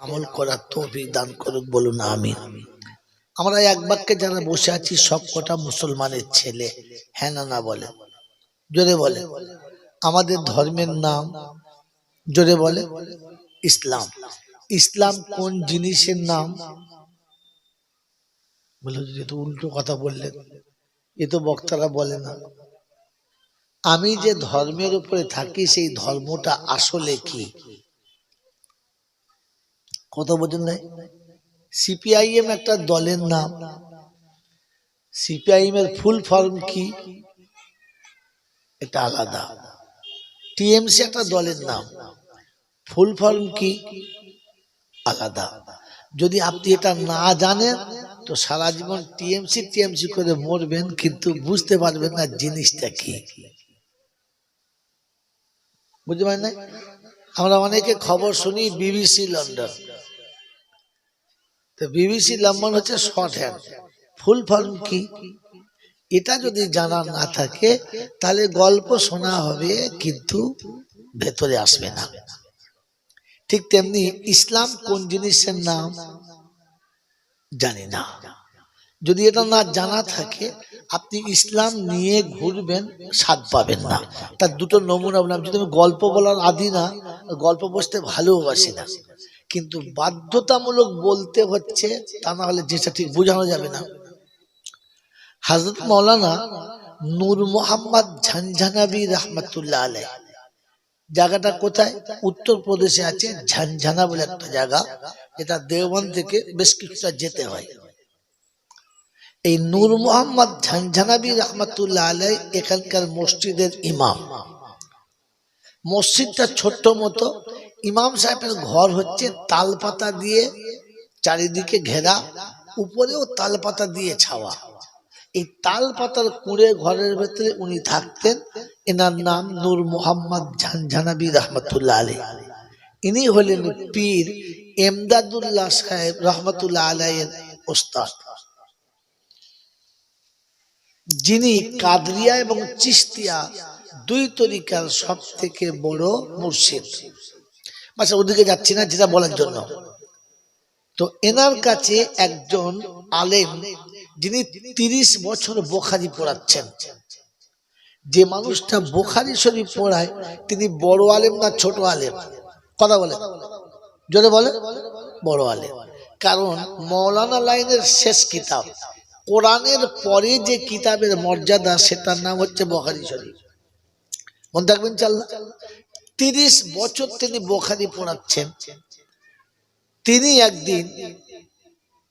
আমল করার তৌফিক দান করুক, বলুন আমিন। আমরা এক বাক্যে যারা বসে আছি সব কটা মুসলমানের ছেলে, হ্যাঁ না না বলে, জোরে বলে। আমাদের ধর্মের নাম জোরে বলে ইসলাম। ইসলাম কোন জিনিসের নাম? বলে যে তো উল্টো কথা বললেন, এ তো বক্তারা বলে না। আমি যে ধর্মের উপরে থাকি সেই ধর্মটা আসলে কি? কথা বোঝেন নাই? সিপিআইএম একটা দলের নাম। সিপিআইএম এর ফুল ফর্ম কি? এটা আলাদা। টিএমসি একটা দলের নাম, ফুল ফর্ম কি? আলাদা। যদি আপনি এটা না জানেন তো সারা জীবন টিএমসি টিএমসি করে মরবেন, কিন্তু বুঝতে পারবেন না জিনিসটা কি। বুঝতে পারেন না? আমরা অনেকে খবর শুনি বিবিসি লন্ডন, তো বিবিসি লন্ডন হচ্ছে শর্ট হ্যান্ড। ফুল ফর্ম কি? এটা যদি জানা না থাকে তাহলে গল্প শোনা হবে কিন্তু ভেতরে আসবে না। ঠিক তেমনি ইসলাম কোন জিনিসের নাম জানি না। যদি এটা না জানা থাকে আপনি ইসলাম নিয়ে ঘুরবেন, স্বাদ পাবেন না। তার দুটো নমুনা বললাম। যদি আমি গল্প বলার আদি না, গল্প বসতে ভালোবাসি না, কিন্তু বাধ্যতামূলক বলতে হচ্ছে, তা না হলে যেটা ঠিক বোঝানো যাবে না। হযরত মাওলানা নূর মোহাম্মদ ঝনঝনাবি রহমতুল্লাহ আলাইহি, জায়গাটা কোথায়? উত্তরপ্রদেশে আছে ঝনঝনা বলে একটা জায়গা, যেটা দেওবন্দ থেকে বেশ কিছুটা যেতে হয়। এই নূর মোহাম্মদ ঝনঝনাবি রহমতুল্লাহ আলাইহি এখানকার মসজিদের ইমাম। মসজিদটা ছোট্ট মতো। ইমাম সাহেবের ঘর হচ্ছে তালপাতা দিয়ে চারিদিকে ঘেরা, উপরেও তালপাতা দিয়ে ছাওয়া। এই তাল পাতার কুঁড়ে ঘরের ভেতরে উনি থাকতেন। এনার নাম নূর মোহাম্মদ ঝনঝনাবি রহমতুল্লাহ আলাইহি। ইনি হলেন পীর এমদাদুল্লাহ সাহেব রহমতুল্লাহ আলাইহির ওস্তাদ, যিনি কাদরিয়া এবং চিশতিয়া দুই তরিকার সব থেকে বড় মুর্শিদ। আচ্ছা, ওদিকে যাচ্ছি না, যেটা বলার জন্য। তো এনার কাছে একজন আলেম, যিনি 30 বছর বুখারী পড়াচ্ছেন। যে মানুষটা বুখারী শরীফ পড়ায় তিনি বড় আলেম না ছোট আলেম? কথা বলে, জোরে বলে। বড় আলেম। কারণ মাওলানা লাইনের শেষ কিতাব, কোরআনের পরে যে কিতাবের মর্যাদা, সেটার নাম হচ্ছে বুখারী শরীফ। মনে থাকবেন চাল্লা। 30 বছর তিনি বুখারী পড়াচ্ছেন। তিনি একদিন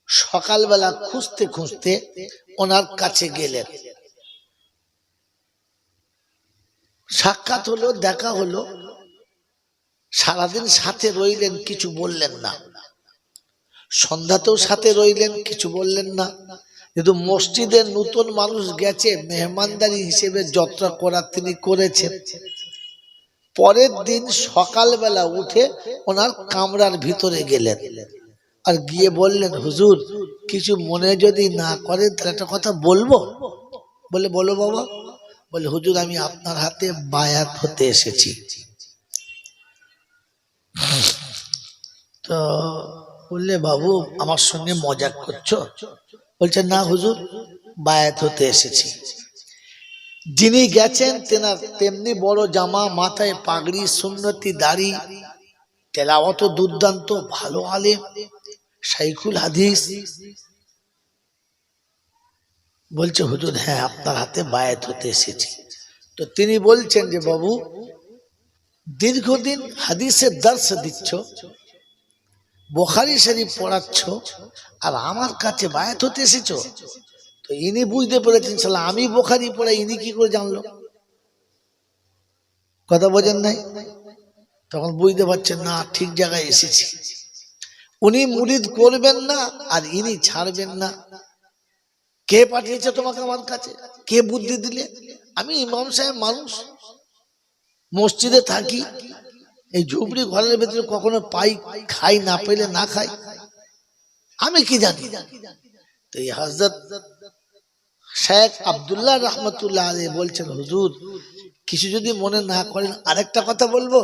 সকালবেলা খুঁজতে খুঁজতে ওনার কাছে গেলেন। সাক্ষাৎ হলো, দেখা হলো। সারাদিন সাথে রইলেন, কিছু বললেন না। সন্ধ্যাতেও সাথে রইলেন, কিছু বললেন না। কিন্তু মসজিদের নতুন মানুষ গেছে, মেহমানদারি হিসেবে যতটা করার তিনি করেছেন। পরের দিন সকালবেলা উঠে ওনার কামরার ভিতরে গেলেন, আর গিয়ে বললেন, হুজুর কিছু মনে যদি না করেন তাহলে একটা কথা বলবো। বলে, বলো বাবা। বলে, হুজুর আমি আপনার হাতে বায়াত হতে এসেছি। তো বললে, বাবু আমার সঙ্গে মজাক করছো? বলছে, না হুজুর, বায়াত হতে এসেছি। যিনি গেছেন তেনার তেমনি বড় জামা, মাথায় পাগড়ি, সুন্নতি দাড়ি, তেলাওয়াত দুর্দান্ত, ভালো আলেম, শাইখুল হাদিস। বলছে, হুজুর হ্যাঁ আপনার হাতে বায়াত হতে এসেছি। তো তিনি বলছেন যে, বাবু দীর্ঘদিন হাদিসের দর্শ দিচ্ছ, বুখারী শরীফ পড়াচ্ছ, আর আমার কাছে বায়াত হতে এসেছো। তো ইনি বুঝতে পেরেছেন, শালা আমি বুখারী পড়াই, ইনি কি করে জানলো? কথা বোঝেন নাই? তখন বুঝতে পারছেন না ঠিক জায়গায় এসেছি। উনি মুরিদ করবেন না আর ইনি ছাড়বেন না। কে পাঠিয়েছে তোমাকে আমার কাছে? কে বুদ্ধি দিলে? আমি ইমাম সাহেব মানুষ, মসজিদে থাকি, এই ঝুপড়ি ঘরের ভেতরে কখনো পাই, খাই, না পেলে না খাই, আমি কি জানি? তো এই হযরত শেখ আব্দুল্লাহ রহমতুল্লাহ আলাইহি বলছেন, হুজুর কিছু যদি মনে না করেন আরেকটা কথা বলবো।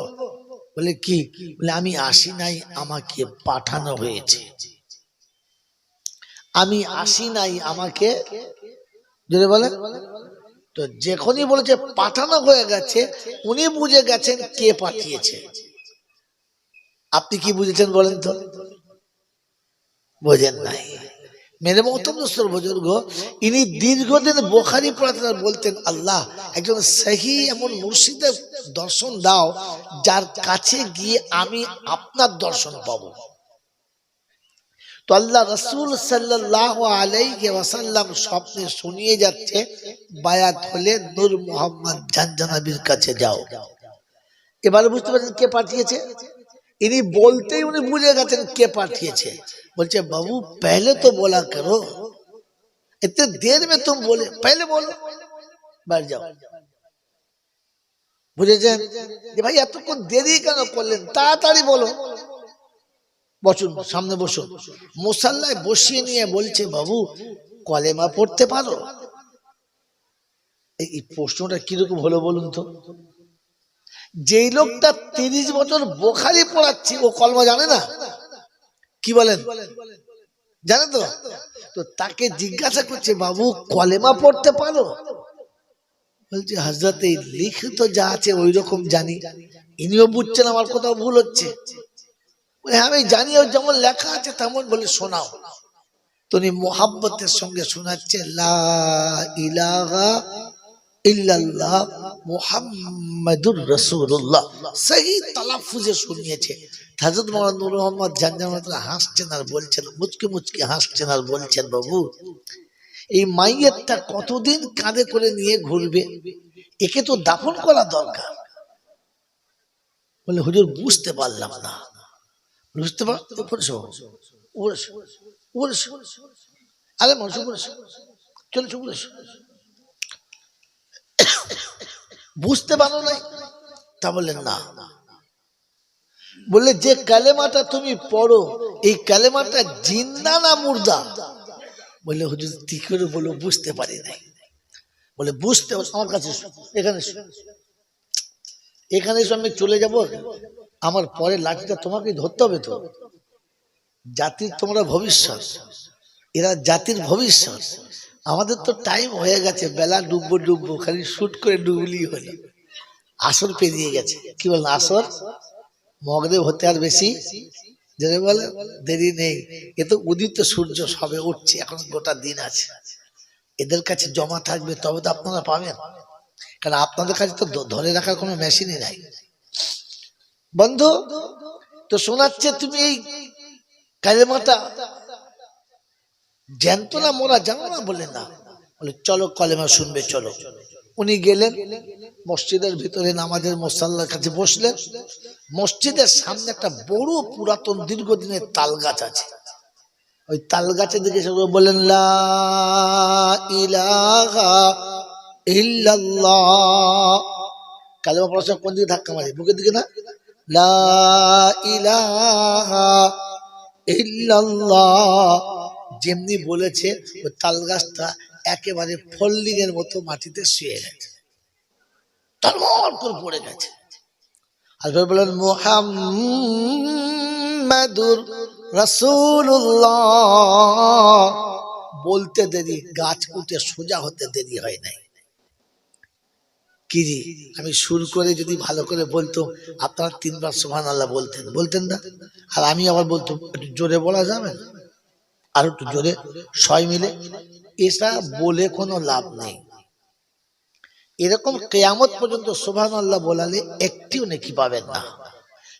বলে কি? বলে আমি আসি নাই, আমাকে পাঠানো হয়েছে। আমি আসি নাই, আমাকে যদি বলে তো যখনই বলেছে পাঠানো হয়ে গেছে, উনি বুঝে গেছেন কে পাঠিয়েছে। আপনি কি বুঝেছেন বলেন তো? বোঝেন নাই। মেরে মহতরম দোস্তর বুজুর্গ, ইনি দীর্ঘদিন বুখারী পড়াতেন, বলতেন আল্লাহ একজন সহি এমন মুর্শিদের দর্শন দাও যার কাছে গিয়ে আমি আপনার দর্শন পাবো। তো আল্লাহ রাসূল সাল্লাল্লাহু আলাইহি ওয়াসাল্লাম স্বপ্নে শুনিয়ে যাচ্ছে বায়াত হলে নূর মোহাম্মদ জানজানাবির কাছে যাও। এবারে বুঝতে পারছেন কে পাঠিয়েছে? इन्हीं बोलते ही उन्हें बुझेगा के पाठिए। बोलते बाबू पहले तो बोला करो, इतने देर में तुम बोले, पहले बोलो, बैठ जाओ। বুঝেছেন যে ভাই এতক্ষণ দেরি কেন করলেন, তাড়াতাড়ি বলো, বসুন সামনে বসুন। মুসাল্লায় বসিয়ে নিয়ে বলছে বাবু কলেমা পড়তে পারো? এই প্রশ্নটা কিরকম হলো বলুন তো? যেই লোকটা 30 বছর বুখারী পড়াচ্ছে ও কলমা জানে না? কি বলেন, জানে তো? তো তাকে জিজ্ঞাসা করছে বাবু কলেমা পড়তে পারো? বলছে হযরত এই লিখিত যা আছে ওই রকম জানি। ইনিও বুঝছেন আমার কথা ভুল হচ্ছে। বলে আমি জানি ও যেমন লেখা আছে তেমন। বলে শোনাও। তো উনি মোহাব্বতের সঙ্গে শোনাচ্ছে লা ইলাহা ইল্লাল্লাহ মুহাম্মাদুর রাসূলুল্লাহ। সহি তালাফুজে শুনিয়েছে। হযরত মাওলানা নূর মোহাম্মদ জানজানাত হাসছেন আর বলছেন, মুচকি মুচকি হাসছেন আর বলছেন বাবু এই মাইয়াতটা কতদিন কাঁধে করে নিয়ে ঘুরবে, একে তো দাফন করা দরকার। বলে হুজুর বুঝতে পারলাম না। বুঝতে পারছো? আরে মানুষ চলো চুপ, বুঝতে পারো নাই? তা বললেন না। বললে যে কালেমাটা তুমি পড়ো এই কালেমাটা জিন্দা না মুর্দা? বললে হুজুর কি করে বলো, বুঝতে পারি নাই। বলে বুঝতে আমার কাছে এখানে এখানে আমি চলে যাব, আমার পরে লাঠিটা তোমাকে ধরতে হবে। তো জাতির তোমরা ভবিষ্যৎ, এরা জাতির ভবিষ্যৎ। আমাদের তো টাইম হয়ে গেছে, বেলা ডুববো ডুববো, খালি শুট করে ডুবলি হলো। আসর পেরিয়ে গেছে। কি বলেন? আসর মগরিব হতে আর বেশি যেটা বলে দেরি নেই। এ তো উদিত সূর্য সবে উঠছে, এখন গোটা দিন আছে। এদের কাছে জমা থাকবে তবে তো আপনারা পাবেন, কারণ আপনাদের কাছে তো ধরে রাখার কোনো মেশিনই নাই। বন্ধু তো শোনাচ্ছে তুমি এই কালেমাটা জ্যান্ত না মোরা জানো না? বলে না। বলে চলো কলেমা শুনবে চলো। উনি গেলেন মসজিদের ভিতরে, নামাজের মুসাল্লার কাছে বসলেন। মসজিদের সামনে একটা বড় পুরাতন দীর্ঘদিনের তাল গাছ আছে। ওই তাল গাছের দিকে সবাই বলেন লা ইলাহা ইল্লাল্লাহ। কালেমা পড়ার সময় কোন দিকে ধাক্কা মারে? বুকের দিকে না? লা ইলাহা ইল্লাল্লাহ। যেমনি বলেছে ওই তাল গাছটা একেবারে ফল্লিং এর মতো মাটিতে শুয়ে গেছে, তলমল করে পড়ে গেছে। আর বলেন মুহাম্মাদুর রাসূলুল্লাহ। বলতে দেরি, গাছ উঠে সোজা হতে দেরি হয় নাই। কি জি আমি সুর করে যদি ভালো করে বলতাম আপনারা 3 বার সুবহানাল্লাহ বলতেন, বলতেন না? আর আমি আবার বলতাম একটু জোরে বলা যাবে না, আর একটু জোরে সবাই মিলে। এটা বলে কোনো লাভ নেই। এরকম কিয়ামত পর্যন্ত সুবহানাল্লাহ বলালে একটিও নেকি পাবেন না,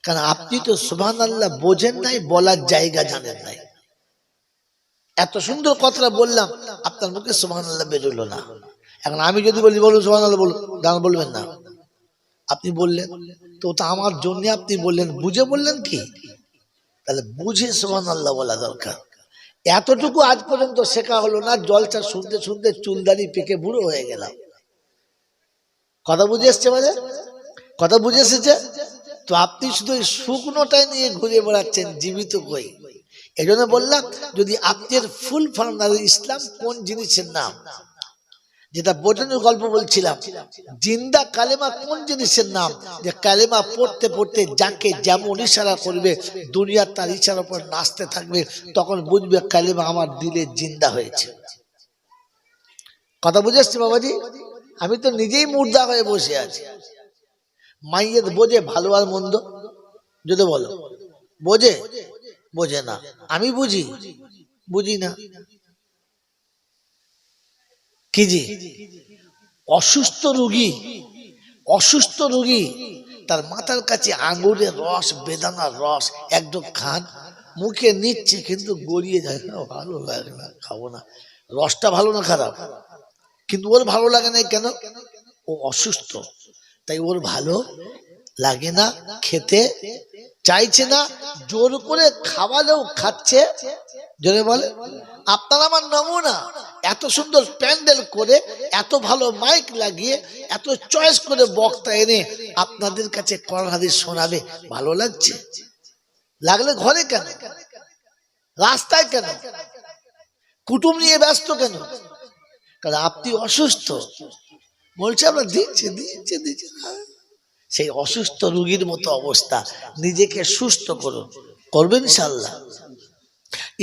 কারণ আপনি তো সুবহানাল্লাহ বোঝেন নাই, বলার জায়গা জানেন নাই। এত সুন্দর কথা বললাম, আপনার মুখে সুবহানাল্লাহ বেরোলো না। এখন আমি যদি বলি বলুন সুবহানাল্লাহ, বলুন, দাঁড়ান বলবেন না। আপনি বললেন তো ওটা আমার জন্য আপনি বললেন, বুঝে বললেন কি? তাহলে বুঝে সুবহানাল্লাহ বলা দরকার। এতটুকু আজ পর্যন্ত শেখা হলো না, জলটা শুনতে শুনতে চুলদানি পেকে বুড়ো হয়ে গেলাম। কথা বুঝে এসছে? মানে কথা বুঝে এসেছে তো? আপনি শুধু ওই শুকনোটাই নিয়ে ঘুরে বেড়াচ্ছেন, জীবিত কই। এই জন্য বললাম যদি আপনার ফুল ফর্ম ইসলাম কোন জিনিসের নাম, যেটা বোঝানোর গল্প বলছিলাম, জিন্দা কালেমা কোন জিনিসের নাম? যে কালেমা পড়তে পড়তে যাকে যেমন ইশারা করবে দুনিয়া তার ইশারার উপর নাচতে থাকবে, তখন বুঝবে কালেমা আমার দিলে জিন্দা হয়েছে। কথা বুঝে আসছে বাবাজি? আমি তো নিজেই মুর্দা হয়ে বসে আছি। মাইয়ের বোঝে ভালো আর মন্দ? যদি বলো বোঝে? বোঝে না। আমি বুঝি? বুঝি না। কি জি? অসুস্থ রোগী তার মাথার কাছে আঙুরের রস, বেদানার রস একদম খান, মুখে নিচ্ছে কিন্তু গড়িয়ে যায়, ভালো লাগে না, খাবো না। রসটা ভালো না খারাপ? কিন্তু ওর ভালো লাগে না কেন? ও অসুস্থ, তাই ওর ভালো লাগে না, খেতে চাইছে না, জোর করে খাওয়ালেও খাচ্ছে। জোরে বলে। আপনার আমার নমুনা, এত সুন্দর প্যান্ডেল করে, এত ভালো মাইক লাগিয়ে, এত চয়েস করে বক্তা এনে আপনাদের কাছে কোরআন হাদিস শোনাবে, ভালো লাগছে? লাগলে ঘরে কেন, রাস্তায় কেন, কুটুম নিয়ে ব্যস্ত কেন? কারণ আপনি অসুস্থ। বলছে আমরা দিচ্ছে। সেই অসুস্থ রোগীর মতো অবস্থা, নিজেকে সুস্থ করুন, করবেন ইনশাআল্লাহ।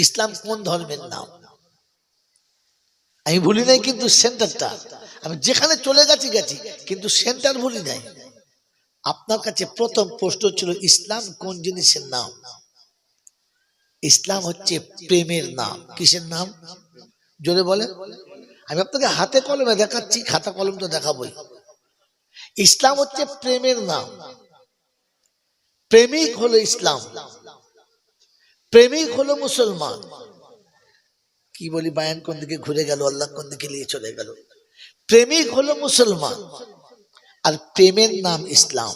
ইসলাম কোন ধর্মের নাম আমি ভুলি নাই, কিন্তু সেন্টারটা আমি যেখানে চলে গেছি, কিন্তু সেন্টার ভুলি নাই। আপনার কাছে প্রথম প্রশ্ন ছিল ইসলাম কোন জিনিসের নাম? ইসলাম হচ্ছে প্রেমের নাম। কিসের নাম? জোরে বলে। আমি আপনাকে হাতে কলমে দেখাচ্ছি, খাতা কলম তো দেখাবই। ইসলাম হচ্ছে প্রেমের নাম। প্রেমিক হলো ইসলাম, প্রেমিক হলো মুসলমান। কি বলি, বায়ান কোন দিকে ঘুরে গেল, আল্লাহ কোন দিকে নিয়ে চলে গেল। প্রেমিক হলো মুসলমান, আর প্রেমের নাম ইসলাম।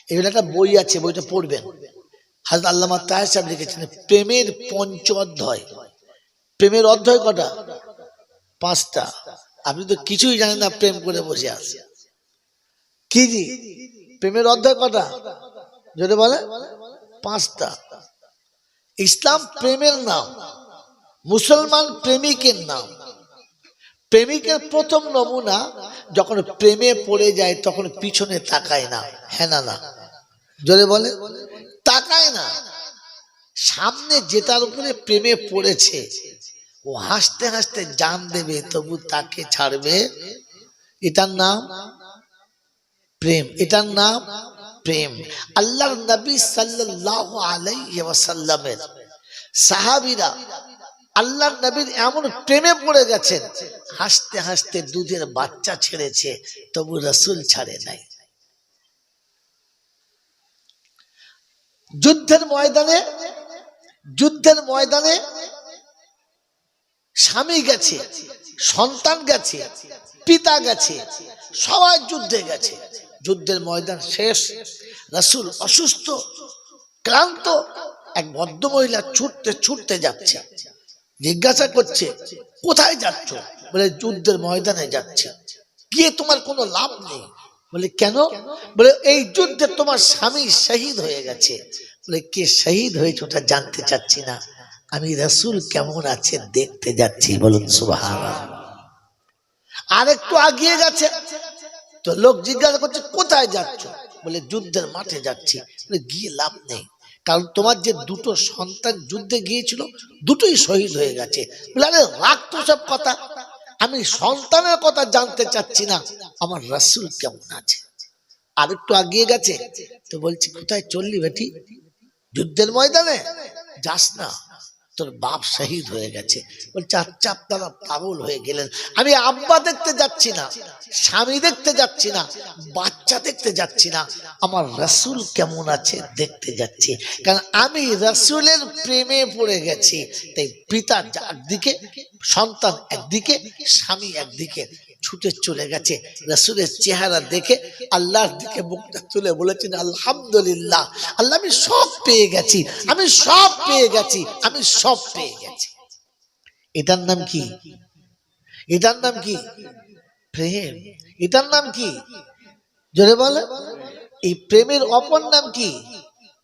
এগুলো একটা বই আছে, বইটা পড়বেন। হযরত আল্লামা তাহের সাহেব লিখেছেন প্রেমের পঞ্চ অধ্যায়। প্রেমের অধ্যায় কটা? 5টা। আপনি তো কিছুই জানেন না, প্রেম করে বসে আছে। কি জি? প্রেমের অধ্যায় কটা? যদি বলে 5টা। ইসলাম প্রেমের নাম, মুসলমান প্রেমিকের নাম। প্রেমিকের প্রথম নমুনা, যখন প্রেমে পড়ে যায় তখন পিছনে তাকায় না। হ্যাঁ না? জোরে বলে। তাকায় না। সামনে যেটার উপরে প্রেমে পড়েছে ও হাসতে হাসতে জান দেবে, তবু তাকে ছাড়বে। এটার নাম প্রেম। এটার নাম প্রেম। আল্লাহর নবী সাল্লাল্লাহু আলাইহি ওয়াসাল্লামের সাহাবীরা আল্লাহর নবীর এমন প্রেমে পড়ে গেছেন, হাসতে হাসতে দুধের বাচ্চা ছেড়েছে, তবু রাসূল ছাড়ে নাই। যুদ্ধের ময়দানে স্বামী গেছে, সন্তান গেছে, পিতা গেছে, সবাই যুদ্ধে গেছে। যুদ্ধের ময়দান শেষ, রাসূল অসুস্থ, ক্লান্ত। এক ভদ্র মহিলা ছুটতে যাচ্ছে। জিজ্ঞাসা করছে কোথায় যাচ্ছ? বলে যুদ্ধের ময়দানে যাচ্ছে। গিয়ে তোমার কোনো লাভ নেই। বলে কেন? বলে এই যুদ্ধে তোমার স্বামী শহীদ হয়ে গেছে। বলে কে শহীদ হয়েছে ওটা জানতে চাচ্ছি না, আমি রাসূল কেমন আছে দেখতে যাচ্ছি। বলুন সুবহানাল্লাহ। আর একটু আগিয়ে গেছে তো লোক জিজ্ঞাসা করছে কোথায় যাচ্ছ? বলে যুদ্ধের মাঠে যাচ্ছি। বলে গিয়ে লাভ নেই, কারণ তোমার যে দুটো সন্তান যুদ্ধে গিয়েছিল দুটোই শহীদ হয়ে গেছে। বলে আরে রাখ তো সব কথা, আমি সন্তানের কথা জানতে চাচ্ছি না, আমার রাসূল কেমন আছে। আর একটু আগিয়ে গেছে তো বলছি কোথায় চললি বেটি? যুদ্ধের ময়দানে যাস না, তোর বাপ শহীদ হয়ে গেছে। বলছে আচ্ছা আপনারা পাগল হয়ে গেলেন, আমি আব্বা দেখতে যাচ্ছি না, স্বামী দেখতে যাচ্ছি না, বাচ্চা দেখতে যাচ্ছি না, আমার রাসূল কেমন আছে দেখতে যাচ্ছি। কারণ আমি রাসূলের প্রেমে পড়ে গেছি, তাই পিতা একদিকে, সন্তান একদিকে, স্বামী একদিকে, ছুটে চলে গেছে। রাসূলের চেহারা দেখে আল্লাহর দিকে মুখটা তুলে বলেছেন আলহামদুলিল্লাহ, আল্লাহ আমি সব পেয়ে গেছি, আমি সব পেয়ে গেছি, আমি সব পেয়ে গেছি। এটার নাম কি? এটার নাম কি? প্রেম। এটার নাম কি? জোরে বলে। এই প্রেমের অপর নাম কি?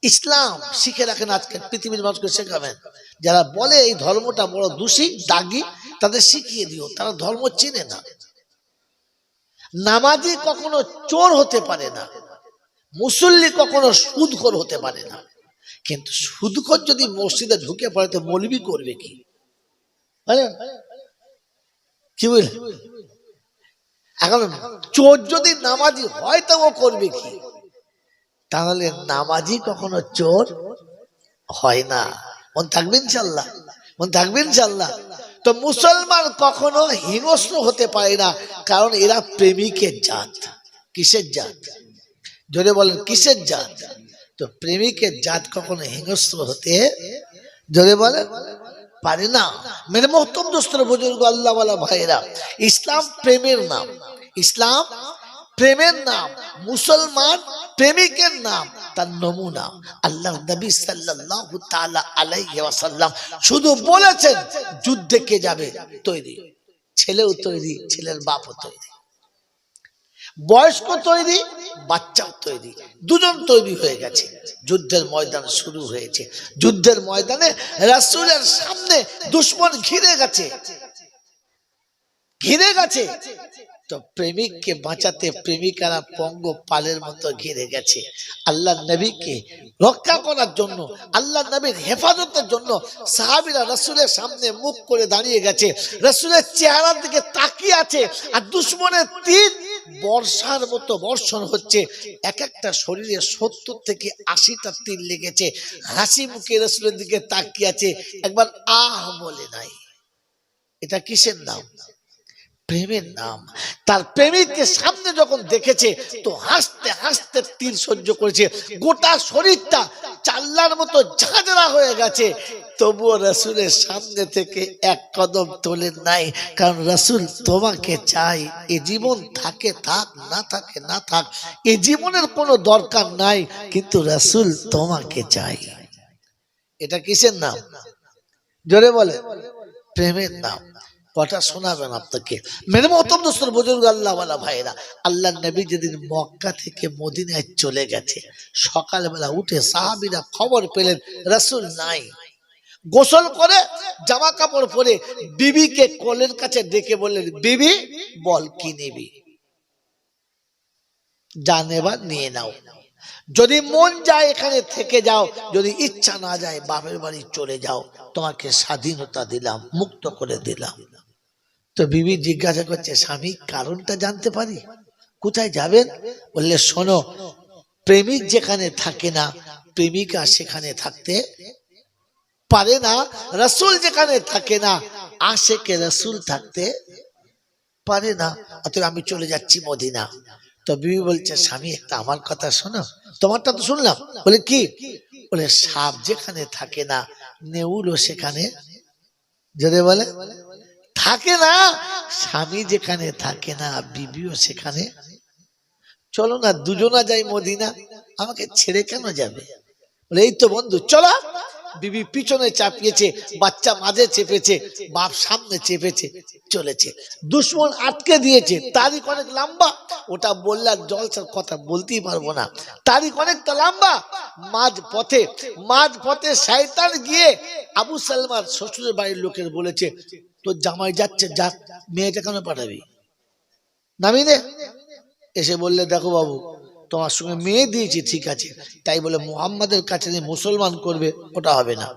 ইসলাম। শিখে রাখেন, আজকে পৃথিবীর মানুষকে শেখাবেন। যারা বলে এই ধর্মটা বড় দোষী, দাগী, তাদের শিখিয়ে দিও, তারা ধর্ম চেনে না। নামাজি কখনো চোর হতে পারে না, মুসল্লি কখনো সুদখোর হতে পারে না। কিন্তু সুদখোর যদি মসজিদে ঢুকে পড়ে তো মৌলবি করবে কি? কি বল? এখন চোর যদি নামাজি হয় তো ও করবে কি? তাহলে নামাজি কখনো চোর হয় না। মন থাকবে ইনশাল্লাহ, মন থাকবে ইনশাল্লাহ। তো মুসলমান কখনো হিংস্র হতে পারে না, কারণ এরা প্রেমিকের জাত। কিসের জাত? জোরে বলেন কিসের জাত? তো প্রেমিকের জাত কখনো হিংস্র হতে, জোরে বলেন, পারে না। মেরে মোহতরম দোস্তর বুজুর্গ আল্লাহ ওয়ালা ভাইরা, ইসলাম প্রেমের নাম, ইসলাম প্রেমের নাম, মুসলমান প্রেমিকের নাম। তার নমুনা আল্লাহ নবী সাল্লাল্লাহু তাআলা আলাইহি ওয়াসাল্লাম শুধু বলেছেন যুদ্ধে কে যাবে তৈরি, ছেলেও তৈরি, ছেলের বাপও তৈরি, বয়স্ক তৈরি, বাচ্চাও তৈরি, দুজন তৈরি হয়ে গেছে। যুদ্ধের ময়দান শুরু হয়েছে। যুদ্ধের ময়দানে রাসূলের সামনে দুশমন ঘিরে গেছে, ঘিরে গেছে। তো প্রেমিককে বাঁচাতে প্রেমিকারা পঙ্গপালের মতো ঘিরে গেছে। আল্লাহ নবীকে রক্ষা করার জন্য, আল্লাহ নবীর হেফাজতের জন্য সাহাবীরা রাসূলের সামনে মুখ করে দাঁড়িয়ে গেছে, রাসূলের চেহারার দিকে তাকিয়ে আছে। আর দুশমনের তীর বর্ষার মতো বর্ষণ হচ্ছে। এক একটা শরীরে 70 থেকে 80টা তীর লেগেছে। হাসি মুখে রাসূলের দিকে তাকিয়ে আছে, একবার আহ বলে নাই। এটা কিসের নাম? প্রেমের নাম। তার প্রেমিককে সামনে যখন দেখেছে তো হাসতে হাসতে তীর সহ্য করেছে। গোটা শরীরটা চাল্লার মতো ঝাঁঝরা হয়ে গেছে, তবুও রাসূলের সামনে থেকে এক কদম তোলেন নাই। কারণ রাসূল তোমাকে চাই, এ জীবন থাকে থাক, না থাকে না থাক, এ জীবনের কোনো দরকার নাই, কিন্তু রাসূল তোমাকে চাই। এটা কিসের নাম? জোরে বলে। প্রেমের নাম। কথা শোনাবেন আপনাকে। মেরে মহতরম দোস্তর বুজুর্গ আল্লাহ ওয়ালা ভাইরা, আল্লাহ নবী যেদিন মক্কা থেকে মদিনায় চলে গেছে, সকালবেলা উঠে সাহাবীরা খবর পেলেন রাসূল নাই। গোসল করে জামা কাপড় পরে বিবিকে কোলের কাছে ডেকে বললেন, বিবি বল কি নিবি, যা নেবার নিয়ে নাও। যদি মন যায় এখানে থেকে যাও, যদি ইচ্ছা না যায় বাপের বাড়ি চলে যাও, তোমাকে স্বাধীনতা দিলাম, মুক্ত করে দিলাম। তো বিবি জিজ্ঞাসা করছে, স্বামী কারণটা জানতে পারি? কোথায় যাবেন? বললে, শোনো, প্রেমিক যেখানে থাকে না প্রেমিকা সেখানে থাকতে পারে না, রাসূল যেখানে থাকে না আশেকে রাসূল থাকতে পারে না। অতএব আমি চলে যাচ্ছি মদিনা। তো বিবি বলছে, স্বামী একটা আমার কথা শোনো। তোমারটা তো শুনলাম। বলে কি? বলে সাপ যেখানে থাকে না নেউলও সেখানে, যদি বলে, থাকে না। স্বামী যেখানে থাকে না বিবিও সেখানে। চলো না দুজনা যাই মদিনা, আমাকে ছেড়ে কেন যাবে? বলে এই তো বন্ধু, চলো। বিবি পিছনে চাপিয়েছে, বাচ্চা মাঝে চেপেছে, বাপ সামনে চেপেছে, চলেছে। দুশমন আটকে দিয়েছে। তারিখ অনেক লম্বা, ওটা বললে আর জলসার কথা বলতেই পারবো না। তারিখ অনেকটা লম্বা। মাঝ পথে শয়তান গিয়ে আবু সালমার শ্বশুরের বাড়ির লোকের বলেছে, তোর জামাই যাচ্ছে, যাক, মেয়েটা কেন পাঠাবি, নামিনে। এসে বললে, দেখো বাবু, তোমার সঙ্গে মেয়ে দিয়েছি ঠিক আছে, তাই বলে মুহাম্মাদের কাছে মুসলমান করবে, ওটা হবে না,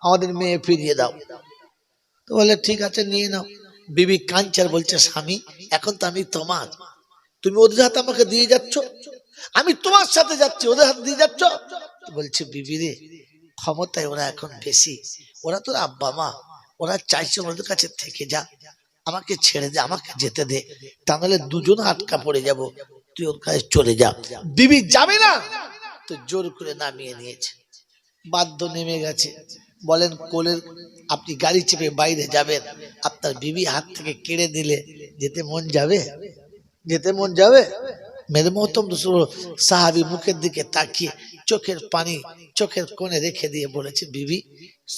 আমাদের মেয়ে ফিরিয়ে দাও। তো বলে ঠিক আছে, নিয়ে নাও। বিবি কাঞ্চার বলছে, স্বামী এখন তো আমি তোমার, তুমি ওদের হাতে আমাকে দিয়ে যাচ্ছ, আমি তোমার সাথে যাচ্ছি, ওদের হাতে দিয়ে যাচ্ছ। বলছে, বিবি রে, ক্ষমতায় ওরা এখন বেশি, ওরা তোর আব্বা মা, ওরা চাইছে ওদের কাছে থেকে যা, আমাকে ছেড়ে দে, আমাকে যেতে দে, তাহলে দুজন আটকা পড়ে যাব, তুই ওর কাছে চলে যা। বিবি যাবে না, তো জোর করে নামিয়ে নিয়েছে, বাধ্য নেমে গেছে। বলেন, কোলের আপনি গাড়ি চেপে বাইরে যাবেন, আপনার বিবি হাত থেকে কেড়ে দিলে যেতে মন যাবে? যেতে মন যাবে? মেরে মহতরম সাহাবী মুখের দিকে তাকিয়ে চোখের পানি চোখের কোণে রেখে দিয়ে বলেছে, বিবি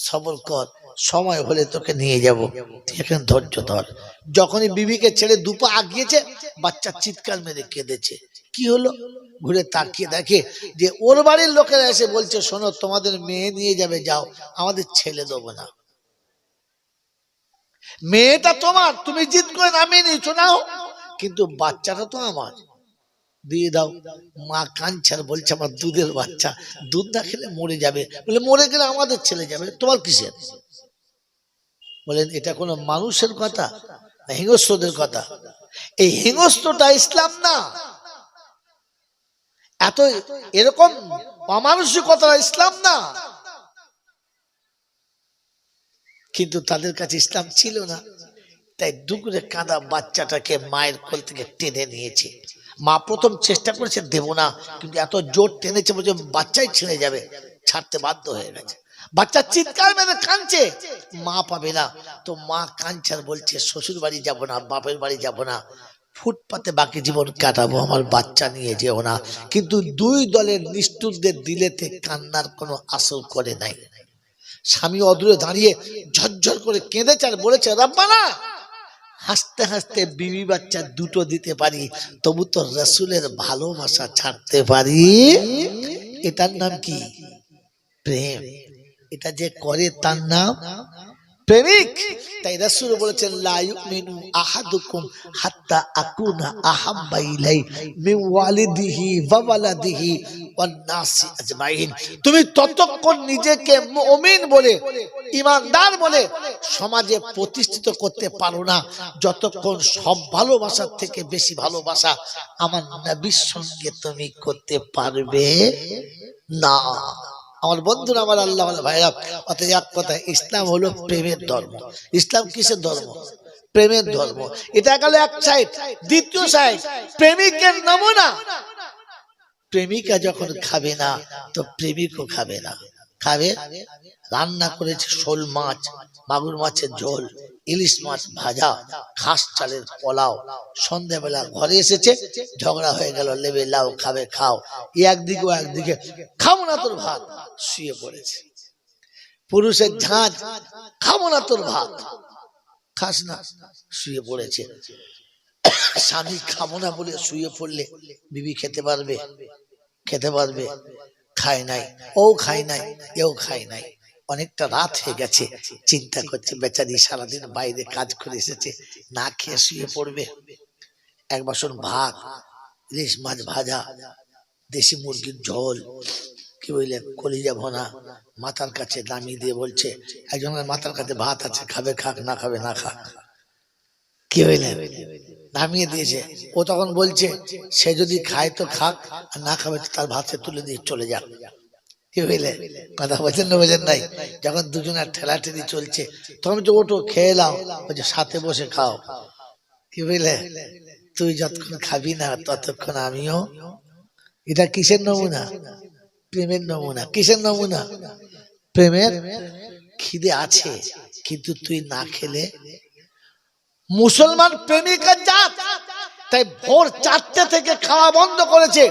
সবর কর, সময় হলে তোকে নিয়ে যাব, এখন ধৈর্য ধর। যখনই বিবিকে ছেড়ে দুপা আগিয়েছে, বাচ্চা চিৎকার মেরে কেঁদেছে। কি হলো? ঘুরে তাকিয়ে দেখে যে ওর বাড়ির লোকেরা এসে বলছে, শোনো, তোমাদের মেয়ে নিয়ে যাবে, যাও, আমাদের ছেলে দেবো না। মেয়েটা তোমার, তুমি জিদ করে নামিয়ে নিয়েছো, নাও। কিন্তু বাচ্চাটা তো আমার, দিয়ে দাও। মা কাঁদছে আর বলছে আমার দুধের বাচ্চা, দুধ না খেলে মরে যাবে। বলে মরে গেলে আমাদের ছেলে যাবে, তোমার কিসের? বলেন এটা কোনো মানুষের কথা না হিংস্রদের কথা? এই হিংস্রটা ইসলাম না, এত এরকম অমানসিকতা ইসলাম না। কিন্তু তাদের কাছে ইসলাম ছিল না, তাই দুপুরে কাঁদা বাচ্চাটাকে মায়ের কোল থেকে টেনে নিয়েছে। মা প্রথম চেষ্টা করেছে দেব না, কিন্তু এত জোর টেনেছে বলছে বাচ্চাই ছিঁড়ে যাবে, ছাড়তে বাধ্য হয়ে গেছে। বাচ্চা চিৎকার মেরে কাঁদছে, মা পাবে না। তো মা কাঁদছে আর বলছে শ্বশুর বাড়ি যাব না, বাপের বাড়ি যাব না, ফুটপাতে বাকি জীবন কাটাবো, আমার বাচ্চা নিয়ে যেও না। কিন্তু দুই দলের নিষ্ঠুরদের দিলেতে কান্নার কোনো আসর করে নাই। স্বামী অদূরে দাঁড়িয়ে ঝরঝর করে কেঁদেছে আর বলেছে রব্বানা, হাসতে হাসতে বিবি বাচ্চা দুটো দিতে পারি, তবু তো রাসূলের ভালোবাসা ছাড়তে পারি। এটার নাম কি? প্রেম। এটা যে করে তার নাম প্রেমিক। তাই রাসূল বলেছেন লা ইউমিনু আহাদুকুম হাত্তা আকুনা আহাব্বা ইলাই মিন ওয়ালিদিহি ওয়া ওয়ালাদিহি ওয়ান নাসি আজমাইন। তুমি ততক্ষণ নিজেকে মুমিন বলে, ঈমানদার বলে সমাজে প্রতিষ্ঠিত করতে পারো না যতক্ষণ সব ভালোবাসার থেকে বেশি ভালোবাসা আমার নবীর সঙ্গে তুমি করতে পারবে না। আমার বন্ধুরা, আমার আল্লাহ ভাইরা, অতএব এক কথা, ইসলাম হলো প্রেমের ধর্ম। ইসলাম কিসের ধর্ম? প্রেমের ধর্ম। এটা গেল এক সাইড। দ্বিতীয় সাইড প্রেমিকের নমুনা। প্রেমিকা যখন খাবে না তো প্রেমিকও খাবে না। খাবে, রান্না করেছে শোল মাছ, মাগুর মাছের ঝোল, ইলিশ মাছ ভাজা, খাস চালের পোলাও, সন্ধ্যাবেলা ঘরে এসেছে, ঝগড়া হয়ে গেল, লেবে লাও খাবে খাও, একদিকে ও একদিকে, খাবো না তোর ভাত, শুয়ে পড়েছে। পুরুষের ঝাঁজ, খাবো না তোর ভাত, খাস না, শুয়ে পড়েছে। স্বামী খাবো না বলে শুয়ে পড়লে বিবি খেতে পারবে? খেতে পারবে? খায় নাই, ও খায় নাই, এও খায় নাই। অনেকটা রাত হয়ে গেছে, চিন্তা করছে বেচারি সারাদিন বাইরে কাজ করে এসেছে, না খেয়ে শুয়ে পড়বে। এক বাসন ভাত, ইলিশ মাছ ভাজা, দেশি মুরগির ঝোল, কি বললেন কলিজা ভোনা, মাথার কাছে নামিয়ে দিয়ে বলছে একজনের মাথার কাছে ভাত আছে, খাবে খাক, না খাবে না খাক। কি বললেন? নামিয়ে দিয়েছে। ও তখন বলছে সে যদি খায় তো খাক, আর না খাবে তো তার ভাতে তুলে দিয়ে চলে যাক। কি বুঝলে কথা বলছেন না বোঝেন নাই? যখন দুজনের ঠেলাঠেলি চলছে তখন তো ওটো খেয়ে নাও, বলছে সাথে বসে খাও। কি বুঝলে? তুই যতক্ষণ খাবি না ততক্ষণ আমিও। এটা কিসের নমুনা? প্রেমের নমুনা। কিসের নমুনা? প্রেমের। খিদে আছে কিন্তু তুই না খেলে। মুসলমান প্রেমিকের জাত, তাই ভোর 4টে থেকে খাওয়া বন্ধ করেছে,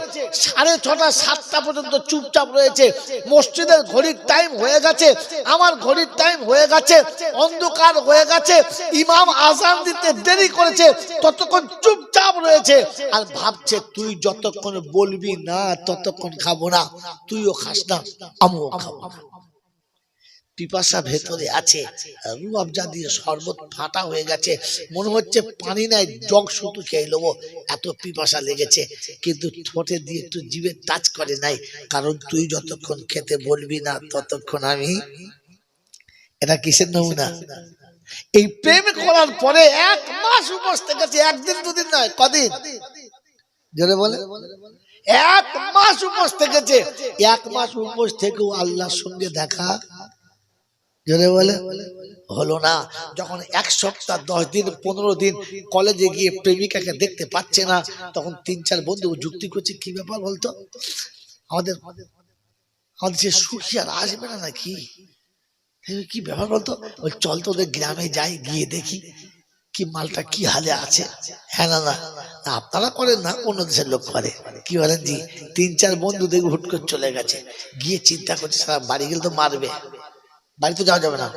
6:30 7টা পর্যন্ত চুপচাপ রয়েছে। মসজিদের ঘড়ির টাইম হয়ে গেছে, আমার ঘড়ির টাইম হয়ে গেছে, অন্ধকার হয়ে গেছে, ইমাম আযান দিতে দেরি করেছে, ততক্ষণ চুপচাপ রয়েছে আর ভাবছে তুই যতক্ষণ বলবি না ততক্ষণ খাবো না, তুইও খাস না, আমিও খাবো না। পিপাসা ভেতরে আছে, রুহ আফজা দিয়ে শরবত ফাটা হয়ে গেছে, মনে হচ্ছে পানি নাই, জগ শুধু খেয়ে নেবো, এত পিপাসা লেগেছে, কিন্তু ঠোঁটে দিয়ে একটু জিভে টাচ করে নাই, কারণ তুই যতক্ষণ খেতে বলবি না ততক্ষণ আমি। এটা কিসের নমুনা? এই প্রেম করার পরে 1 মাস উপোস থেকেছে, একদিন দুদিন নয়, কদিন? জোরে বলে। 1 মাস উপোস থেকেছে। 1 মাস উপোস থেকেও আল্লাহর সঙ্গে দেখা জোরে বলে হলো না। যখন 1 সপ্তাহ 10 দিন 15 দিন কলেজে গিয়ে প্রেমিকাকে দেখতে পাচ্ছে না, তখন 3-4 বন্ধু যুক্তি করছে কি ব্যাপার বলতো, আমাদের সে সুখী আর আসবে না নাকি? কি ব্যাপার বলতো? ওই চল তো ওদের গ্রামে যাই, গিয়ে দেখি কি মালটা কি হালে আছে। হ্যাঁ না না আপনারা করেন না, অন্য দেশের লোক করে। কি বলেন জি? 3-4 বন্ধু দেখে হুট করে চলে গেছে, গিয়ে চিন্তা করছে সারা বাড়ি গেলে তো মারবে, বাড়ি তো যাওয়া যাবে না,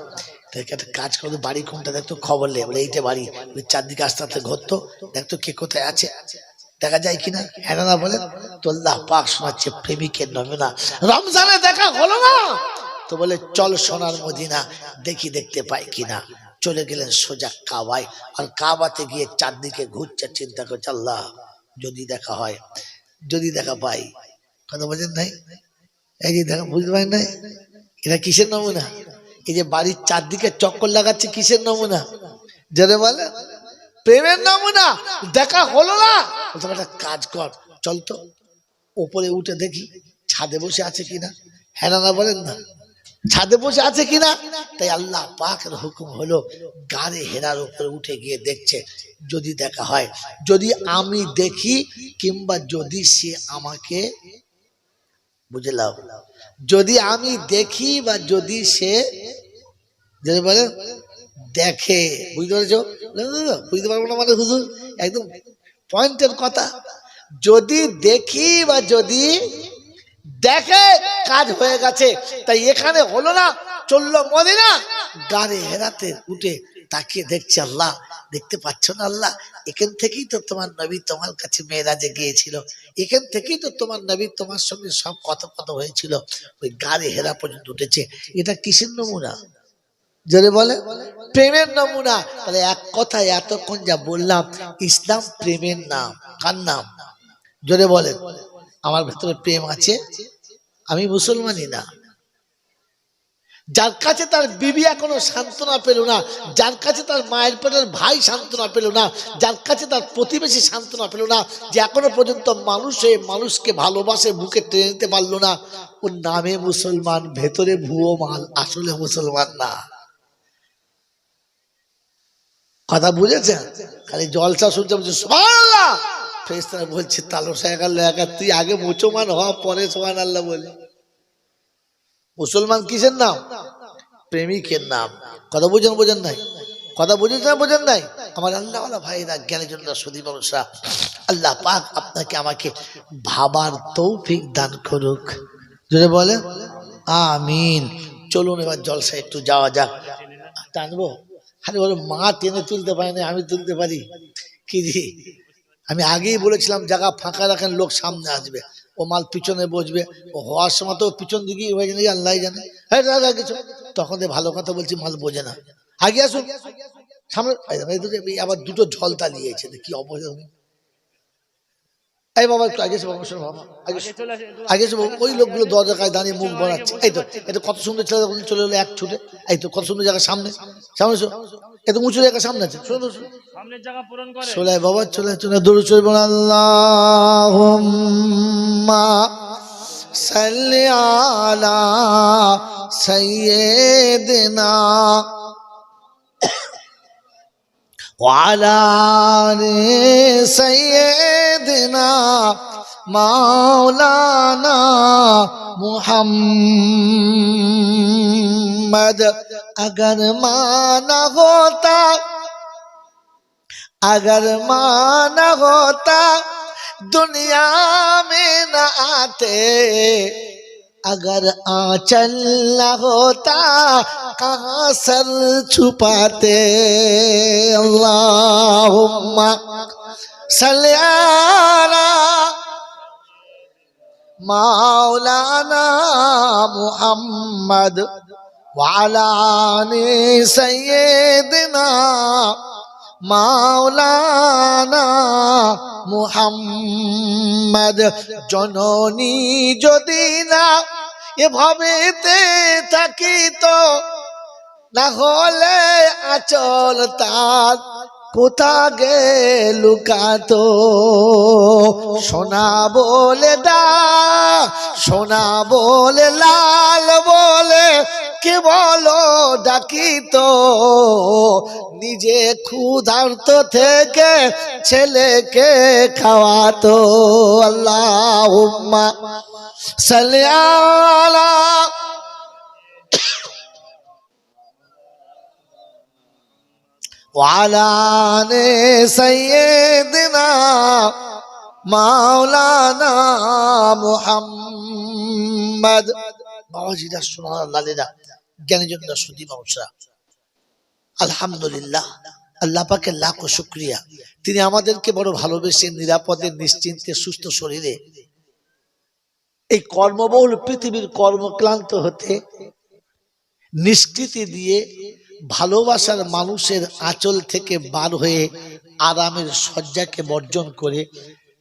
একটা কাজ করতো, বাড়ি কোনটা দেখতো, খবর নেই, বলে এইটা বাড়ি, চারদিকে আস্তে আস্তে ঘুরতো, দেখতো কে কোথায় আছে, দেখা যায় কিনা। হ্যাঁ না বলেন তো? আল্লাহ পাক শোনাচ্ছে প্রেমিকের নমুনা। রমজানে দেখা হলো না তো বলে চল সোনার মদিনা দেখি, দেখতে পাই কিনা। চলে গেলেন সোজা কাবায়। আর কাবাতে গিয়ে চারদিকে ঘুরছে, চিন্তা করছে আল্লাহ যদি দেখা হয়, যদি দেখা পাই। কথা বলেন নাই? এই যে দেখা, বুঝতে পারেন নাই এটা কিসের নমুনা? এই যে বাড়ির চারদিকে চক্কর লাগাচ্ছে কিসের নমুনা? যারা বলে প্রেমের নমুনা। দেখা হলো না, তোমার একটা কাজ কর, চল তো উপরে উঠে দেখি ছাদে বসে আছে কিনা। হ্যাঁ না বলেন না, ছাদে বসে আছে কিনা? তাই আল্লাহ পাকের হুকুম হলো গাড়ি হেরার উপরে উঠে গিয়ে দেখছে যদি দেখা হয়, যদি আমি দেখি কিংবা যদি সে আমাকে, বুঝলাম, যদি আমি দেখি বা যদি সে যদি বলে দেখে, বুঝতে পেরেছো? বুঝতে পারবো না মানে হুজুর একদম পয়েন্টের কথা। যদি দেখি বা যদি দেখে কাজ হয়ে গেছে। তাই এখানে হলো না, চললো মদিনা, গাড়ি হেরাতে উঠে তাকিয়ে দেখছে আল্লাহ, দেখতে পাচ্ছ না আল্লাহ, এখান থেকেই তো তোমার নবী তোমার কাছে মেরাজে গিয়েছিল, এখান থেকেই তো তোমার নবী তোমার সঙ্গে সব কথা হয়েছিল। ওই গাড়ি হেরা পর্যন্ত উঠেছে। এটা কিসের নমুনা? যদি বলে প্রেমের নমুনা। তাহলে এক কথায় এতক্ষণ যা বললাম, ইসলাম প্রেমের নাম। কার নাম? যদি বলে আমার ভেতরে প্রেম আছে, আমি মুসলমানই না। যার কাছে তার বিবি এখনো সান্ত্বনা পেল না, যার কাছে তার মায়ের পেটের ভাই সান্ত্বনা পেল না, যার কাছে তার প্রতিবেশী সান্ত্বনা পেল না, যে এখনো পর্যন্ত মানুষে মানুষকে ভালোবাসে বুকে টেনে নিতে পারলো না, ওর নামে মুসলমান, ভেতরে ভুয়ো মাল, আসলে মুসলমান না। কথা বুঝেছেন? খালি জলসা শুনছে, বলছে সুবহানাল্লাহ, ফেরেশতারা বলছে তালসা একাল একা, তুই আগে মুসলমান হ, পরে সুবহানাল্লাহ বলি। মুসলমান কিসের নাম? প্রেমিকের নাম। কথা বুঝেন, বোঝেন নাই? কথা বুঝেছেন, বোঝেন নাই? আমার আল্লাহ ওয়ালা ভাইরা, জ্ঞানী জন্য সুধী মানুষরা, আল্লাহ পাক আপনাকে আমাকে ভাবার তৌফিক দান করুক। যদি বলে আমিন। চলুন এবার জলসা একটু যাওয়া যাক। টানবো? আরে বলো মা টেনে তুলতে পারে না, আমি তুলতে পারি কি জি? আমি আগেই বলেছিলাম জায়গা ফাঁকা রাখেন, লোক সামনে আসবে, ও মাল পিছনে বসবে, ও হওয়ার সময় তো পিছন দিকেই হয়ে জানে, আল্লাহ জানে। হ্যাঁ দাদা কিছু, তখন ভালো কথা বলছি, মাল বোঝে না। আগে আসুন সামনে। আবার দুটো ঝলতা নিয়েছে, কি অবস্থা। এই বাবা একটু আগে এসো বাবা, শোনো বাবা, আগে এসো। ওই লোকগুলো দরজায় দাঁড়িয়ে মুখ বানাচ্ছে। এই তো এটা কত সুন্দর ছেলে চলে এলো এক ছুটে। এই তো কত সুন্দর জায়গা, সামনে সামনে এসো, এত উঁচু জায়গা সামনে আছে, শোনো সামনের জায়গা পূরণ করে চলে বাবা, চলে চলে দৌড় চলে বল আল্লাহুম্মা সাল্লি আলা সাইয়্যিদিনা وعلى آل سيدنا مولانا محمد। अगर माना होता दुनिया में न आते, अगर आंचल न होता कहाँ सर छुपाते। अल्लाहुम्मा सल्ली अला मौलाना मुहम्मद वाला आले सय्यिदना मौलाना मुहम्मद। जननी যদি না এভাবেতে থাকিত, না হলে আচল তার কোথা গে লুকাতো। সোনা বলে সোনা বলে লাল বলে কে বলো ডাকিত, নিজে ক্ষুধার্ত থেকে ছেলেকে খাওয়াতো। আল্লাহুম্মা সাল্লি আলা ওয়ালা আলি সাইয়্যিদিনা মাওলানা মুহাম্মদ। বাবাজিরা, সোনার লালেরা, জ্ঞানীজনরা, সুধী মানুষরা, আলহামদুলিল্লাহ, আল্লাহ পাকের লাখো শুকরিয়া। তিনি আমাদেরকে বড় ভালোবেসে নিরাপদে নিশ্চিন্তে সুস্থ শরীরে এই কর্মবহুল পৃথিবীর কর্মক্লান্ত হতে নিষ্কৃতি দিয়ে ভালোবাসার মানুষের আঁচল থেকে বার হয়ে আরামের শয্যাকে বর্জন করে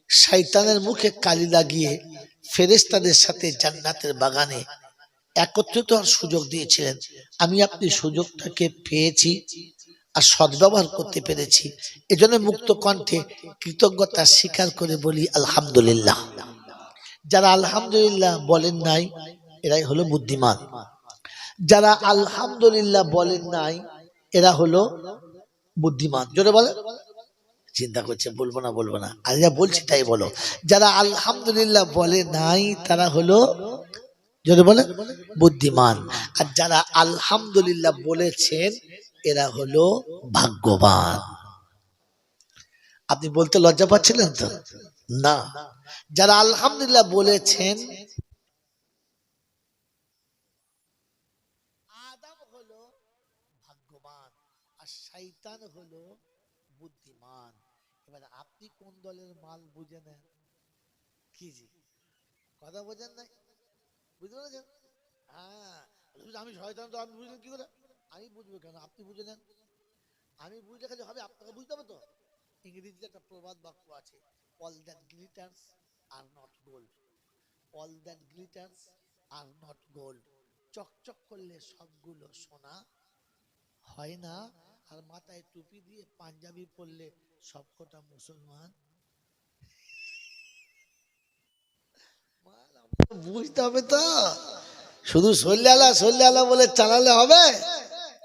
শয়তানের মুখে কালি লাগিয়ে ফেরেশতাদের সাথে জান্নাতের বাগানে একত্রিত হওয়ার সুযোগ দিয়েছিলেন। আমি আপনি সুযোগটাকে পেয়েছি আর সদ্ব্যবহার করতে পেরেছি। এজন্য মুক্ত কণ্ঠে কৃতজ্ঞতা স্বীকার করে বলি আলহামদুলিল্লাহ। যারা আলহামদুলিল্লাহ বলেন নাই এরাই হলো বুদ্ধিমান। যারা আলহামদুলিল্লাহ বলেন নাই এরা হলো বুদ্ধিমান। জোরে বলে, চিন্তা করছে বলবো না আর যা বলছি তাই বলো। যারা আলহামদুলিল্লাহ বলে নাই তারা হলো, জোরে বলে, বুদ্ধিমান। আর যারা আলহামদুলিল্লাহ বলেছেন এরা হলো ভাগ্যবান। আপনি বলতে লজ্জা পাচ্ছিলেন তো না? যারা আলহামদুলিল্লাহ বলেছেন আদম হলো ভাগ্যবান আর শয়তান হলো বুদ্ধিমান। এবার আপনি কোন দলের মাল বুঝে নেন? কি জি কথা বোঝেন নাই? বুঝতে পেরেছেন? হ্যাঁ, আমি শয়তান তো আমি বুঝলেন কি করে? আমি বুঝবো কেন? আপনি বুঝে নেন। আমি বুঝলে খালি হবে, আপনাকে বুঝতে হবে তো। ইংরেজিতে একটা প্রবাদ বাক্য আছে, all that glitters are not gold. All that glitters are not gold. চকচক করলে সবগুলো সোনা হয় না, আর মাথায় টুপি দিয়ে পাঞ্জাবি পরলে সবকটা মুসলমান। বুঝতে হবে তো, শুধু সল্লাল্লাহ বলে চালালে হবে?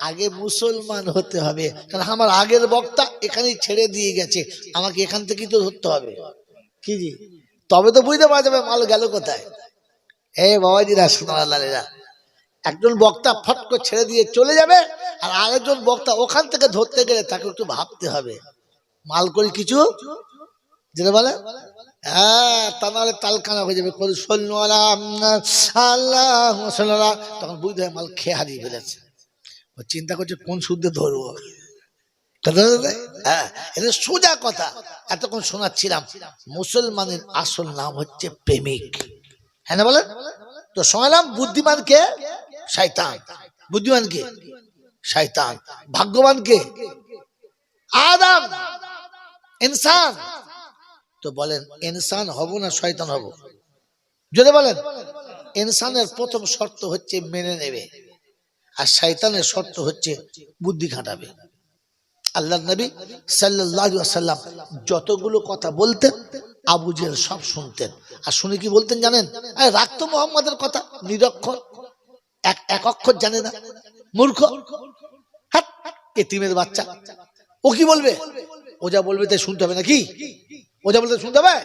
আগে মুসলমান হতে হবে। কারণ আমার আগের বক্তা এখানেই ছেড়ে দিয়ে গেছে, আমাকে এখান থেকেই তো ধরতে হবে। কি জি, তবে তো বুঝতে পারা যাবে মাল গেল কোথায়। এই বাবাজিরা সোনালালেরা, একজন বক্তা ফট করে ছেড়ে দিয়ে চলে যাবে, আর আরেকজন বক্তা ওখান থেকে ধরতে গেলে তাকে একটু ভাবতে হবে মাল করে কিছু, যেটা বলে হ্যাঁ, তা নাহলে তালকানা হয়ে যাবে। আল্লাহ, তখন বুঝতে হবে মাল খেয়ে হারিয়ে ফেলেছে। চিন্তা করছে কোন সূত্রে ধরবো। হ্যাঁ, এটা সোজা কথা। এতক্ষণ শোনাচ্ছিলাম মুসলমানের আসল নাম হচ্ছে প্রেমিক। হ্যাঁ না বলেন তো? শোনালাম বুদ্ধিমান কে? শয়তান। বুদ্ধিমান কে? শয়তান। ভাগ্যবান কে? আদম, ইনসান। তো বলেন ইনসান হব না শয়তান হব? যদি বলেন, ইনসানের প্রথম শর্ত হচ্ছে মেনে নেবে, আর শয়তানের শর্ত হচ্ছে বুদ্ধি খাটাবে। আল্লাহর নবী সাল্লাল্লাহু আলাইহি ওয়াসাল্লাম যতগুলো কথা বলতেন আবু জেহেল সব শুনতেন, আর শুনে কি বলতেন জানেন? আরে রাখতো মুহাম্মাদের কথা, নিরক্ষর, এক অক্ষর জানে না, মূর্খ, হাট, এতিমের বাচ্চা। ও কি বলবে? ও যা বলবে তাই শুনতে হবে নাকি? ও যা বলতে শুনতে হবে?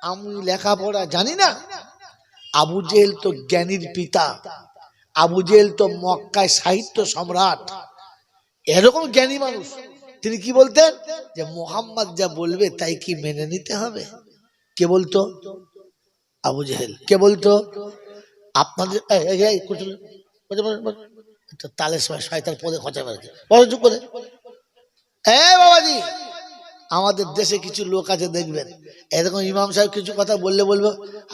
আমি লেখাপড়া জানি না। আবু জেহেল তো জ্ঞানীর পিতা, আবু জেহেল তো মক্কায় সাহিত্য সম্রাট, এরকম জ্ঞানী মানুষ। তিনি কি বলতেন? যে মুহাম্মদ যা বলবে তাই কি মেনে নিতে হবে? কে বলতো? আবু জেহেল। কে বলতো? আপনাদের তালের সময় শয়তান পদে খোঁচা মারছে চুপ করে। বাবাজি, আমাদের দেশে কিছু লোক আছে দেখবেন এরকম, ইমাম সাহেব কিছু কথা বললে বলবো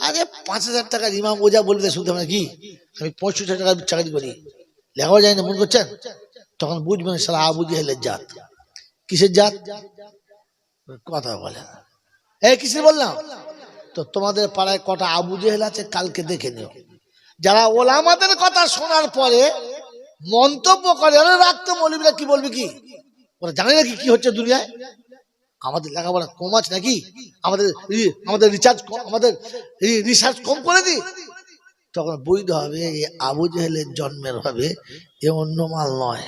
আরে 5,000 টাকার ইমাম ও যা বলবে শুনতে হবে নাকি? আমি 65 টাকা চাকরি করি, লেখাও যায় না, মনে করছেন? তখন বুঝবেন সারা আবু জেহেলের জাত। কিসের জাত? কথা বলে কিসের বললাম তো? তোমাদের পাড়ায় কটা আবু জেহেল আছে কালকে দেখে নিও, যারা ওলামাদের কথা শোনার পরে মন্তব্য করে আরে রাখতো মৌলবীরা কি বলবে, কি ওরা জানে নাকি কি হচ্ছে দুনিয়ায়? আমাদের লেখাপড়া কম আছে নাকি? আমাদের রিসার্চ কম করে দিই? তখন বুঝতে হবে আবু জেহেলের জন্মের হবে, এ অন্য মাল নয়।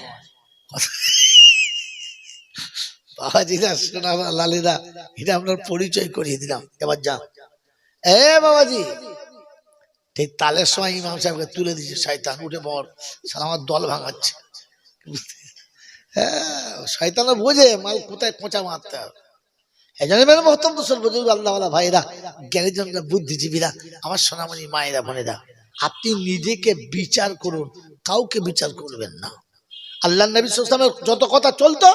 বাবাজিরা শোনা লালিরা, এটা আপনার পরিচয় করিয়ে দিলাম। এবার যান বাবাজি, ঠিক তালের সময় ইমাম সাহেবকে তুলে দিচ্ছে শয়তান, উঠে পড়, সালা আমার দল ভাঙাচ্ছে। হ্যাঁ, শয়তানও বোঝে মাল কোথায় খোঁচা মারতে হবে। এই জন্য মেরে মহতম তো আল্লাহওয়ালা ভাইরা, জ্ঞানী জনরা, বুদ্ধিজীবীরা, আমার সোনামণি মায়েরা, বোনেরা, আপনি নিজেকে বিচার করুন, কাউকে বিচার করবেন না। আল্লাহ নবী সাল্লাল্লাহু আলাইহি ওয়াসাল্লামের যত কথা চলতো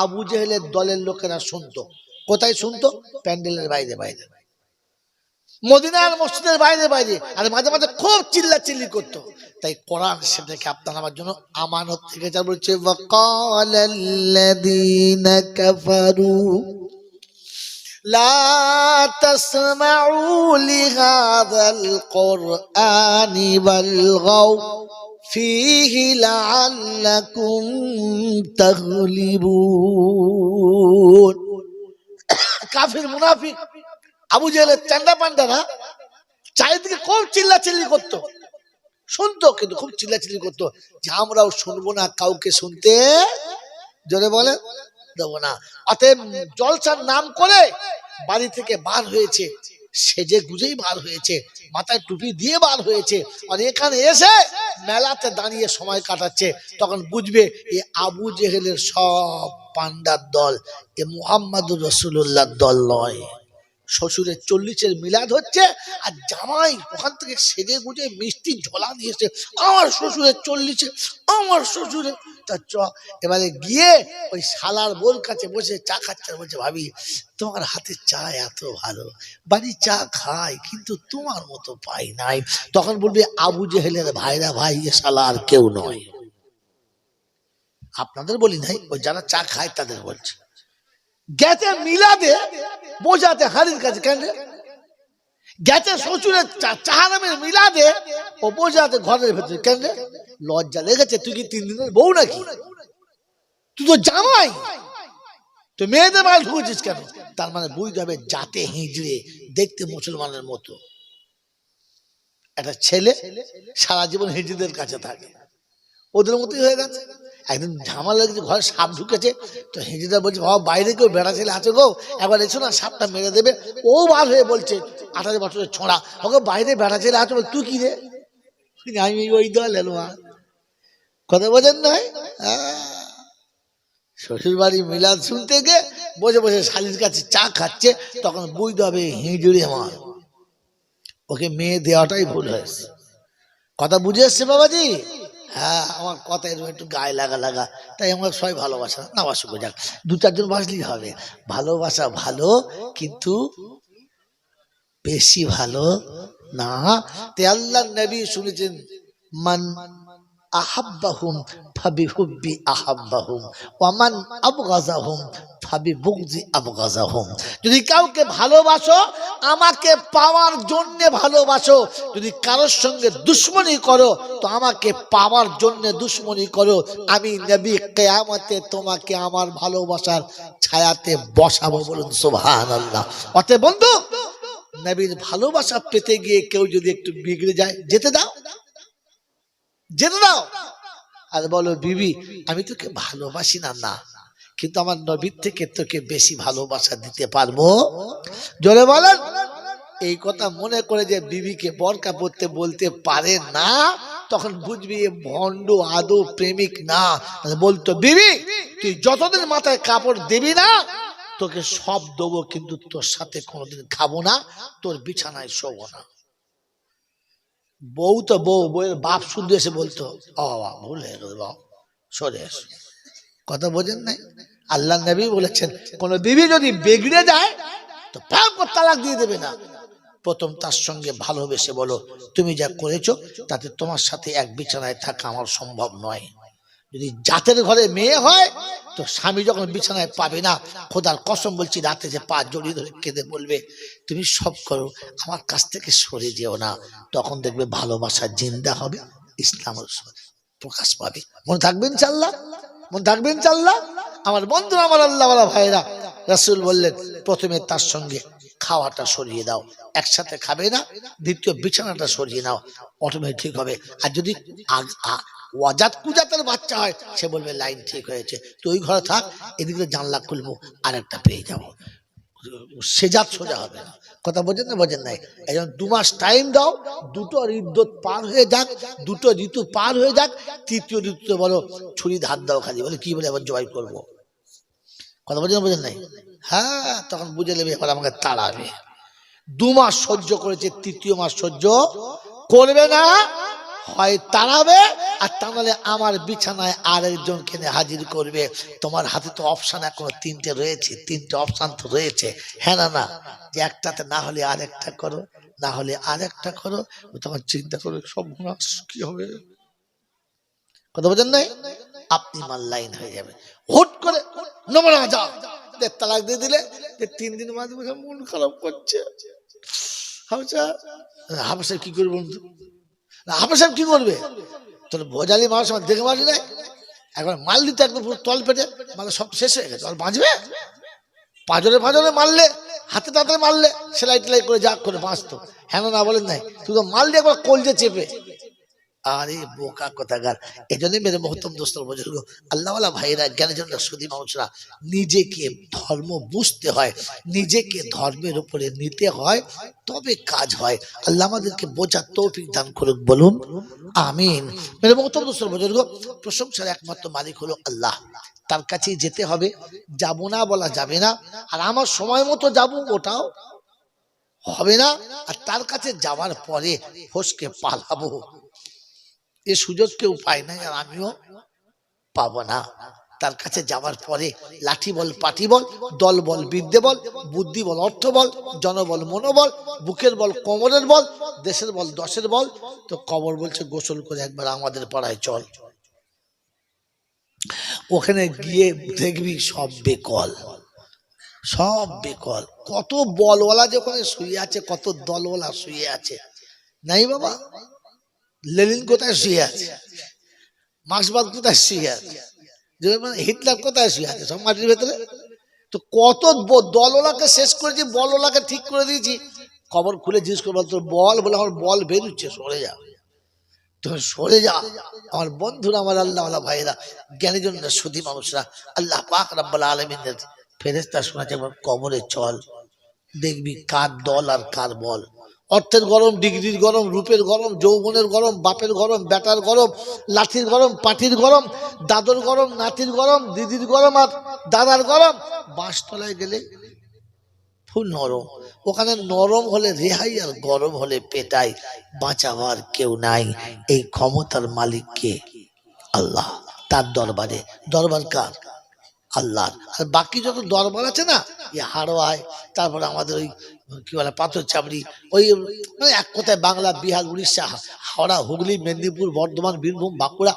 আবু জেহেলের দলের লোকেরা শুনতো। কোথায় শুনতো? প্যান্ডেলের বাইরে বাইরে। মদিনার মসজিদের বাইরে বাইরে, আর মাঝে মাঝে খুব চিল্লাচিল্লি করতো। তাই কোরআন সেটাকে আপনার আমার জন্য আমানত থেকে যা বলছে, ওয়াকালাল্লাযীনা কাফারু লা তাসমাউ লিহাযাল কুরআনি ওয়ালগাউ ফীহি লাআল্লাকুম তাগলিবুন। কাফির মুনাফিক আবু জেহেলের চান্ডা পান্ডারা চারিদিকে খুব চিল্লাচিল্লি করতো, শুনতো কিন্তু খুব চিল্লাচিল্লি করতো যে আমরাও শুনবো না, কাউকে শুনতে জোরে বলে দেবো না। অতএব জলসার নাম করে বাড়ি থেকে বার হয়েছে, সেজে গুজেই বার হয়েছে, মাথায় টুপি দিয়ে বার হয়েছে, আর এখানে এসে মেলাতে দাঁড়িয়ে সময় কাটাচ্ছে। তখন বুঝবে এ আবু জেহেলের সব পান্ডার দল, এ মুহাম্মাদুর রাসূলুল্লাহর দল নয়। শ্বশুরের 40-এর মিলাদ হচ্ছে, আর জামাই ওখান থেকে সেজে গুজে মিষ্টি ঝোলা দিয়েছে, আমার শ্বশুরের 40-এ, আমার শ্বশুরের। তা চ এবারে গিয়ে ওই শালার বোর কাছে বসে চা খাচ্ছে, বলছে ভাবি তোমার হাতের চা এত ভালো, বাড়ি চা খাই কিন্তু তোমার মতো পাই নাই। তখন বলবে আবু জেহেলের ভাইরা ভাই, এ শালা আর কেউ নয়। আপনাদের বলি নাই, ওই যারা চা খায় তাদের বলছে। গেছে মিলাদে বোঝাতে হাড়ির কাছে, কেন গেছে শ্বশুরের চাহারামের মিলাদে ও বোঝাতে ঘরের ভেতরে, কেন লজ্জা লেগেছে? তুই কি 3 দিনের বউ নাকি? তুই তো জামাই, তুই মেয়েদের বাড়ি ঢুকেছিস কেন? তার মানে বুঝতে হবে জাতে হিজড়ে, দেখতে মুসলমানের মতো। একটা ছেলে সারা জীবন হিজড়েদের কাছে থাকে, ওদের মতোই হয়ে গেছে। একদিন ঝামেলা লেগেছে, ঘরে সাপ ঢুকেছে, তো হিজড়া বলছে বাবা বাইরে কেউ বেড়া ছেলে আছে গো, একবার এসো না, সাপটা মেরে দেবে। ও বার হয়ে বলছে 28 বছরের ছোঁড়া, ওকে বাইরে বেড়া ছেলে আছে, তুই কি রে? আমি ওই দল এলো। কথা বোঝেন নয়? শ্বশুর বাড়ি মিলাদ শুনতে গিয়ে বসে বসে শালির কাছে চা খাচ্ছে, তখন বুঝতে হবে হিজড়ি আমার, ওকে মেয়ে দেওয়াটাই ভুল হয়েছে। কথা বুঝে এসছে বাবাজি? হ্যাঁ, আমার কথা এরকম একটু গায়ে লাগা লাগা, তাই আমরা সবাই ভালোবাসা না বাসুক, যাক 2-4 জন বাসলেই হবে। ভালোবাসা ভালো, কিন্তু বেশি ভালো না। তে আল্লাহ নবী শুনেছেন, মান আহাব্বাহুম ফাবিহুব্বি আহাব্বাহুম ওয়া মান আবগাযাহুম ফাবিবুগযি আবগাযাহুম। যদি কাউকে ভালোবাসো আমাকে পাওয়ার জন্য ভালোবাসো, যদি কারোর সঙ্গে দুশমনি করো তো আমাকে পাওয়ার জন্য দুশমনি করো। আমি নবী কিয়ামতে তোমাকে আমার ভালোবাসার ছায়াতে বসাবো, বলুন সুবহানাল্লাহ। অতএব বন্ধু, নবীর ভালোবাসা পেতে গিয়ে কেউ যদি একটু বিগড়ে যায়, যেতে দাও, যেতে দাও। আর বলো বিবি আমি তোকে ভালোবাসি না, না, কিন্তু আমার নবীর থেকে তোকে বেশি ভালোবাসা দিতে পারবো। জোরে বলেন। এই কথা মনে করে যে বিবিকে বরকা পড়তে বলতে পারে না, তখন বুঝবি এ ভণ্ড, আদৌ প্রেমিক না। বলতো বিবি তুই যতদিন মাথায় কাপড় দিবি না তোকে সব দেবো, কিন্তু তোর সাথে কোনোদিন খাবো না, তোর বিছানায় শোবো না। বউ তো বউ, বউয়ের বাপ শুদ্ধ এসে বলতো ও বাবা ভুল হয়ে গেল, বাবা সরে এসো। কথা বোঝেন নাই? আল্লাহ নবী বলেছেন কোন বিবি যদি বিগড়ে যায় তো তালাক দিয়ে দেবে না। প্রথম তার সঙ্গে ভালোবেসে বলো তুমি যা করেছো তাতে তোমার সাথে এক বিছানায় থাকা আমার সম্ভব নয়। যদি জাতের ঘরে মেয়ে হয় তো স্বামী যখন বিছানায় পাবে না, খোদার কসম বলছি রাতে যে পা জড়িয়ে ধরে কেঁদে বলবে তুমি সব করো আমার কাছ থেকে সরে যেও না, তখন দেখবে ভালোবাসা জিন্দা হবে, ইসলামের প্রকাশ পাবে। মনে থাকবেন ইনশাআল্লাহ, মনে থাকবেন ইনশাআল্লাহ। আমার বন্ধুরা, আমার আল্লাহওয়ালা ভাইরা, রাসূল বললেন প্রথমে তার সঙ্গে খাওয়াটা সরিয়ে দাও, একসাথে খাবে না, দ্বিতীয় বিছানাটা সরিয়ে নাও, অটোমেটিক ঠিক হবে। আর যদি ওয়াজাত কুজাতের বাচ্চা হয় সে বলবে লাইন ঠিক হয়েছে, তুই ওই ঘরে থাক, এদিকে জানলা খুলবো আর একটা পেয়ে যাবো, সে জাত সোজা হবে না। কথা বোঝেন না? বোঝেন নাই? এই জন্য 2 মাস টাইম দাও, 2টো ঋদ্ধ পার হয়ে যাক, 2টো ঋতু পার হয়ে যাক, তৃতীয় ঋতুতে বলো ছুরি ধার দাও খালি, বলে কি বলে এবার জবাই করবো। কথা বোঝেন না? বোঝেন নাই? হ্যাঁ, তখন বুঝে নেবে এবার আমাকে তাড়াবে। 2 মাস সহ্য করেছে, তৃতীয় মাস সহ্য করবে না, হয় তাড়াবে, আর তা নাহলে আমার বিছানায় আরেকজনকে নিয়ে হাজির করবে। তোমার হাতে তো অপশন এখনো তিনটে রয়েছে, তিনটে অপশন তো রয়েছে, হ্যাঁ না না, যে একটাতে না হলে আরেকটা করো, না হলে আরেকটা করো। তখন চিন্তা করবে সব কি হবে, কথা বোঝেন নাই? আপনি মাল লাইন হয়ে যাবে, হুট করে নমরা যা তালাক দিয়ে দিলে, 3 দিন মাঝে মাঝে মন খারাপ করছে। হাফেজ কি করবে বন্ধু? হাফেজ কি করবে? তোর বোঝালি মানুষ দেখে মারি নাই, একবার মাল দিতে একদম পুরো তল পেটে, মানে সব শেষ হয়ে গেছে। আর বাঁচবে? পাঁজরে পাঁজরে মারলে, হাতে তাতে মারলে, সেলাই টেলাই করে যা করে বাঁচতো, হ্যাঁ না বলেন নাই? তুই তো মাল দিয়ে একবার কলজে চেপে। আরে বোকা কথাকার। এই জন্য মেরে মহত্তম দোস্তর বুজুর্গ, আল্লাহওয়ালা ভাইরা, জ্ঞানীজনরা, সুধী মানুষরা, নিজেকে ধর্ম বুঝতে হয়, নিজেকে ধর্মের উপরে নিতে হয়, তবে কাজ হয়। আল্লাহ আমাদেরকে বোঝার তৌফিক দান করুক, বলুন আমিন। মেরে মহত্তম দোস্তর বুজুর্গ, প্রশংসার একমাত্র মালিক হলো আল্লাহ, তার কাছেই যেতে হবে, যাব না বলা যাবে না। আর আমার সময় মতো যাবো ওটাও হবে না, আর তার কাছে যাওয়ার পরে ফসকে পালাবো, এ সুযোগ কেউ পায় না, আর আমিও পাবো না। তার কাছে যাওয়ার পরে লাঠি বল, পাটি বল, দল বল, বিদ্যে বল, বুদ্ধি বল, অর্থ বল, জনবল, মনোবল, বুকের বল, কোমরের বল, দেশের বল, দশের বল, তো কবর বলছে গোসল করে একবার আমাদের পাড়ায় চল। ওখানে গিয়ে দেখবি সব বেকল, সব বেকল। কত বলওয়ালা যে ওখানে শুয়ে আছে, কত দলওয়ালা শুয়ে আছে, নাই বাবা? লেনিন কোথায় শুয়ে আছে, মার্ক্সবাদ কোথায় শুয়ে আছে, হিটলার কোথায় শুয়ে আছে, সব মাটির ভেতরে। তো কত দলওয়ালাকে শেষ করেছি, বলওয়ালাকে ঠিক করে দিয়েছি। খবর খুলে জিজ্ঞেস করবো তোর বল, বলে আমার বল বেরোচ্ছে, সরে যা, তুমি সরে যা। আমার বন্ধুরা, আমার আল্লাহওয়ালা ভাইরা, জ্ঞানীজনরা, সুধী মানুষরা, আল্লাহ পাক রব্বুল আলামিনের ফেরেশতা শোনাচ্ছে একবার কবরে চল, দেখবি কার দল আর কার বল। অর্থের গরম, ডিগ্রির গরম, রূপের গরম, যৌবনের গরম, বাপের গরম, বেটার গরম, লাঠির গরম, পাটির গরম, দাদর গরম, নাতির গরম, দিদির গরম, আর দাদার গরম। বাঁশতলায় গেলে ফুল নরম, ওখানে নরম হলে রেহাই, আর গরম হলে পেটাই। বাঁচাবার কেউ নাই, এই ক্ষমতার মালিক কে? আল্লাহ। তার দরবারে, দরবার কার? আল্লাহর। আর বাকি যত দরবার আছে না, হাড়োয়ায়, তারপরে আমাদের ওই কি বলে পাথর চাবড়ি, ওই মানে এক কথায় বাংলা, বিহার, উড়িষ্যা, হাওড়া, হুগলি, মেদিনীপুর, বর্ধমান, বীরভূম, বাঁকুড়া,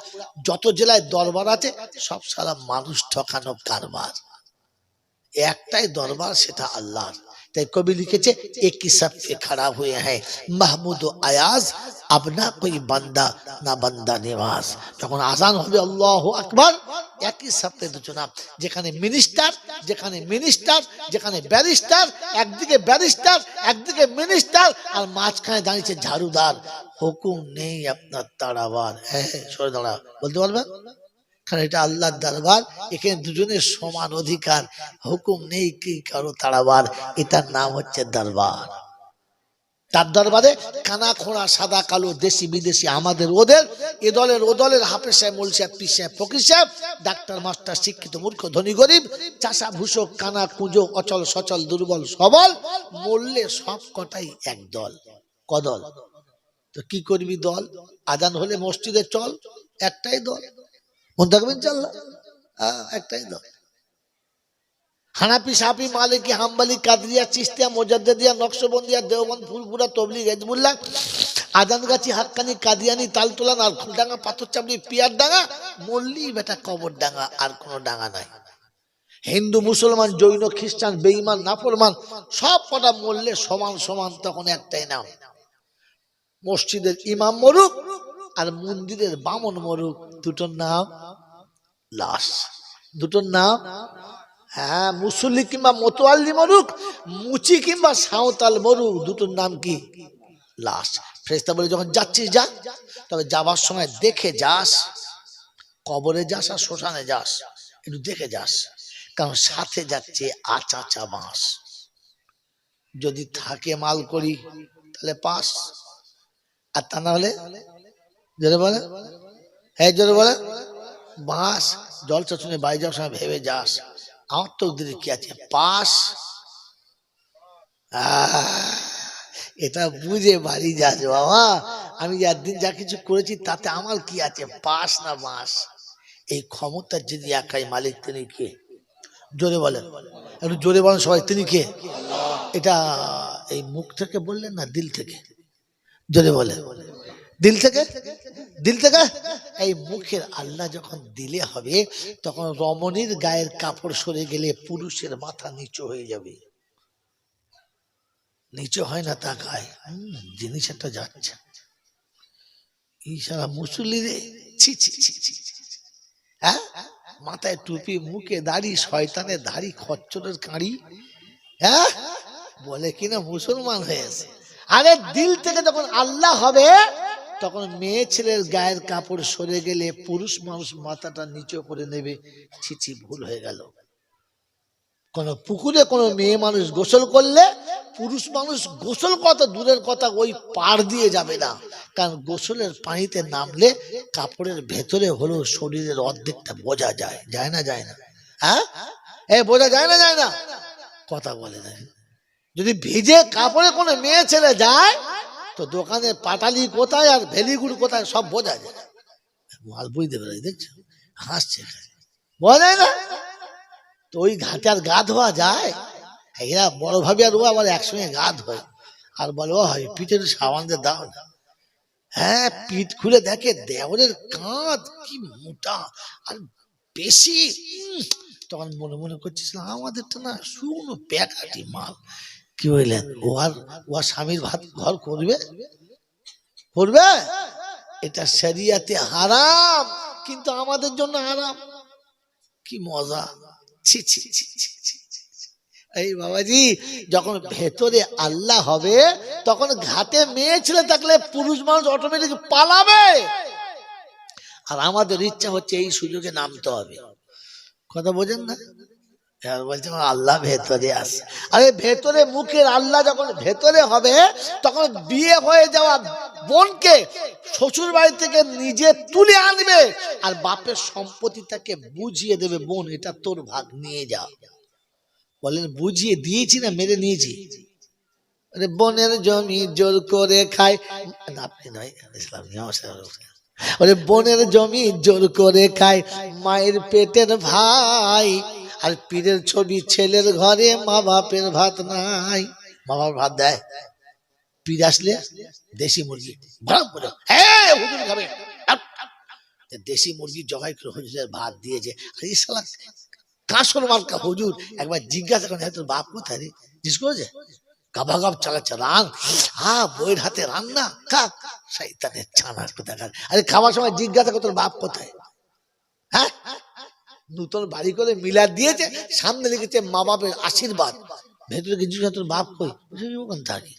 যত জেলায় দরবার আছে, সব সারা মানুষ ঠকানো কারবার। একটাই দরবার, সেটা আল্লাহর। তাই কবি লিখেছে, একই সাথে খাড়া হয়ে হ্যাঁ মাহমুদ ও আয়াজ, আপনা কোই বান্দা না বান্দা নিবাস। যখন আজান হবে আল্লাহু আকবার, একই সাথে দুজনা, যেখানে মিনিস্টার, যেখানে মিনিস্টার, যেখানে ব্যারিস্টার, একদিকে ব্যারিস্টার, একদিকে মিনিস্টার, আর মাঝখানে দাঁড়িয়েছে ঝাড়ুদার। হুকুম নেই আপনার তাড়াবার, হ্যাঁ সরে দাঁড়া, বলতে পারবেন? কারণ এটা আল্লাহর দরবার, এখানে দুজনের সমান অধিকার, হুকুম নেই কি কারো তাড়াবার। এটার নাম হচ্ছে দরবার। তার দরবারে কানা খোঁড়া, সাদা কালো, দেশি বিদেশি, আমাদের ওদের, এ দলের ও দলের, হাফেজ সাহেব, মৌলভী সাহেব, পীর সাহেব, ফকির সাহেব, ডাক্তার, মাস্টার, শিক্ষিত, মূর্খ, ধনী, গরিব, চাষা, ভূষক, কানা, কুঁজো, অচল, সচল, দুর্বল, সবল, মরলে সব কটাই এক দল। কদল? তো কি করবি দল? আজান হলে মসজিদে চল, একটাই দল, মন থাকবেন চাল্লা, একটাই দল। হানাফি, সাফি, মালিকি, হাম্বলি, কাদরিয়া, চিশতিয়া, মুজাদ্দিদিয়া, নকশবন্দিয়া, দেওবন্দ, ফুলপুরা, তবলিগ, হিজবুল্লাহ, আজানগাছি, হাক্কানি, কাদিয়ানি, তালতোলা, নারকুলডাঙ্গা, পাথরচাপড়ি, পিয়ারডাঙ্গা, মল্লি বেটা কবর ডাঙ্গা, আর কোনো ডাঙ্গা নাই। হিন্দু, মুসলমান, জৈন, খ্রিস্টান, বেঈমান, নাফরমান, সব কটা মরলে সমান সমান, তখন একটাই নাম। মসজিদের ইমাম মরুক আর মন্দিরের বামন মরুক, দুটোর নাম লাশ, দুটোর নাম, হ্যাঁ, মুসল্লি কিংবা মোতোয়াল্লি মরুক, মুচি কিংবা সাঁওতাল মরুক, দুটোর নাম কি? লাশ। ফেরেশতা বলে যখন যাচ্ছিস যা, তবে যাবার সময় দেখে যাস, কবরে যাস আর শ্মশানে যাস, একটু দেখে যাস, কারণ সাথে যাচ্ছে আচাচা বাঁশ। যদি থাকে মাল করি তাহলে পাস, আর তা না হলে জোরে বলে, হ্যাঁ জোরে বলে, বাঁশ। জলসা শুনে বাড়ি যাওয়ার সময় ভেবে যাস, আমার তো দিদি কি আছে, পাস। এটা বুঝে বাড়ি যাস বাবা, আমি একদিন যা কিছু করেছি তাতে আমার কি আছে, পাস না মাস। এই ক্ষমতার যদি একাই মালিক, তিনি কে? জোরে বলেন, একটু জোরে বলেন সবাই, তিনি কে? এটা এই মুখ থেকে বললেন না দিল থেকে? জোরে বলেন, দিল থেকে? দিল থেকে? এই মুখের আল্লাহ যখন দিলে হবে, তখন রমণীর গায়ের কাপড় সরে গেলে পুরুষের মাথা নিচু হয়ে যাবে। নিচু হয় না, তাকায়, জিনিস একটা যাচ্ছে। ইশারা মুসল্লি রে, ছি ছি ছি ছি, হ্যাঁ, মাথায় টুপি, মুখে দাড়ি, শয়তানের দাড়ি, খচ্চরের কাঁড়ি, হ্যাঁ, বলে কিনা মুসলমান হয়েছে। আরে দিল থেকে যখন আল্লাহ হবে, তখন মেয়ে ছেলের গায়ের কাপড় সরে গেলে পুরুষ মানুষ মাথাটা নিচু করে নেবে। ছিছি, ভুল হয়ে গেল। কোন পুকুরে কোন মেয়ে মানুষ গোসল করলে পুরুষ মানুষ গোসল কত দূরের কথা, ওই পার দিয়ে যাবে না। কারণ গোসলের পানিতে নামলে কাপড়ের ভেতরে হলো শরীরের অর্ধেকটা বোঝা যায়, যায় না যায় না? হ্যাঁ, বোঝা যায় না যায় না? কথা বলে না। যদি ভিজে কাপড়ে কোনো মেয়ে ছেলে যায়, তো দোকানে পাটালি কোথায় আর ভেলিগুড় কোথায় সব বোঝা যায়। মাল বুঝতে পারে, দেখছো, হাসছে, বোঝা যায় না? তো ওই ঘাটে আর গা ধোয়া যায়? এরা বড় ভাবি আর ও আবার একসঙ্গে গা ধোয়, আর বলো হয় পিঠের সাবান দিয়ে দাও না। হ্যাঁ, পিঠ খুলে দেখে দেওরের কাঁধ কি মোটা আর বেশি। তখন মনে মনে করছিলাম আমাদেরটা না শুকনো প্যাকাটি মাল। কি বললেন, ও আর স্বামীর ভাত ঘর করবে? করবে? এটা শরিয়াতে হারাম, কিন্তু আমাদের জন্য হারাম। কি মজা! ছি ছি ছি ছি ছি। এই বাবাজি, যখন ভেতরে আল্লাহ হবে, তখন ঘাটে মেয়ে ছেলে থাকলে পুরুষ মানুষ অটোমেটিক পালাবে। আর আমাদের ইচ্ছা হচ্ছে এই সুযোগে নামতে হবে। কথা বোঝেন না? বলছে আল্লাহ ভেতরে আছে। আরে ভেতরে মুখের আল্লাহ যখন ভেতরে হবে, তখন বিয়ে হয়ে যাওয়া বোনকে শ্বশুর বাড়ি থেকে নিজে তুলে আনবে, আর বাপের সম্পত্তি তাকে বুঝিয়ে দেবে, বোন এটা তোর ভাগ, নিয়ে যা। বলেন বুঝিয়ে দিয়েছি না মেরে নিয়েছি? আরে বোনের জমি জোর করে খায়, আপনি নয়, ওরে বোনের জমি জোর করে খায় মায়ের পেটের ভাই, আর পীরের ছবি ছেলের ঘরে, মা বাপের ভাত নাই। মা বাবার ভাত দেয়? পীর আসলে দেশি মুরগি হুজুর খাবে, দেশি মুরগি জবাই করে হুজুরের ভাত দিয়েছে। কাঁসর মার্কা হুজুর একবার জিজ্ঞাসা করেন, তোর বাপ কোথায় রে? জিজ্ঞেস করেছে, গাবা গাব চালাচ্ছে, রান, বইয়ের হাতে রান্না খা, শয়তানের ছানার কোথাকার। আরে খাওয়ার সময় জিজ্ঞাসা কর তোর বাপ কোথায়? হ্যাঁ, নতুন বাড়ি করে মিলাদ দিয়েছে, সামনে লিখেছে মা বাপের আশীর্বাদ, ভেতরে কিছু তোর বাপ কই? ওখান থাকে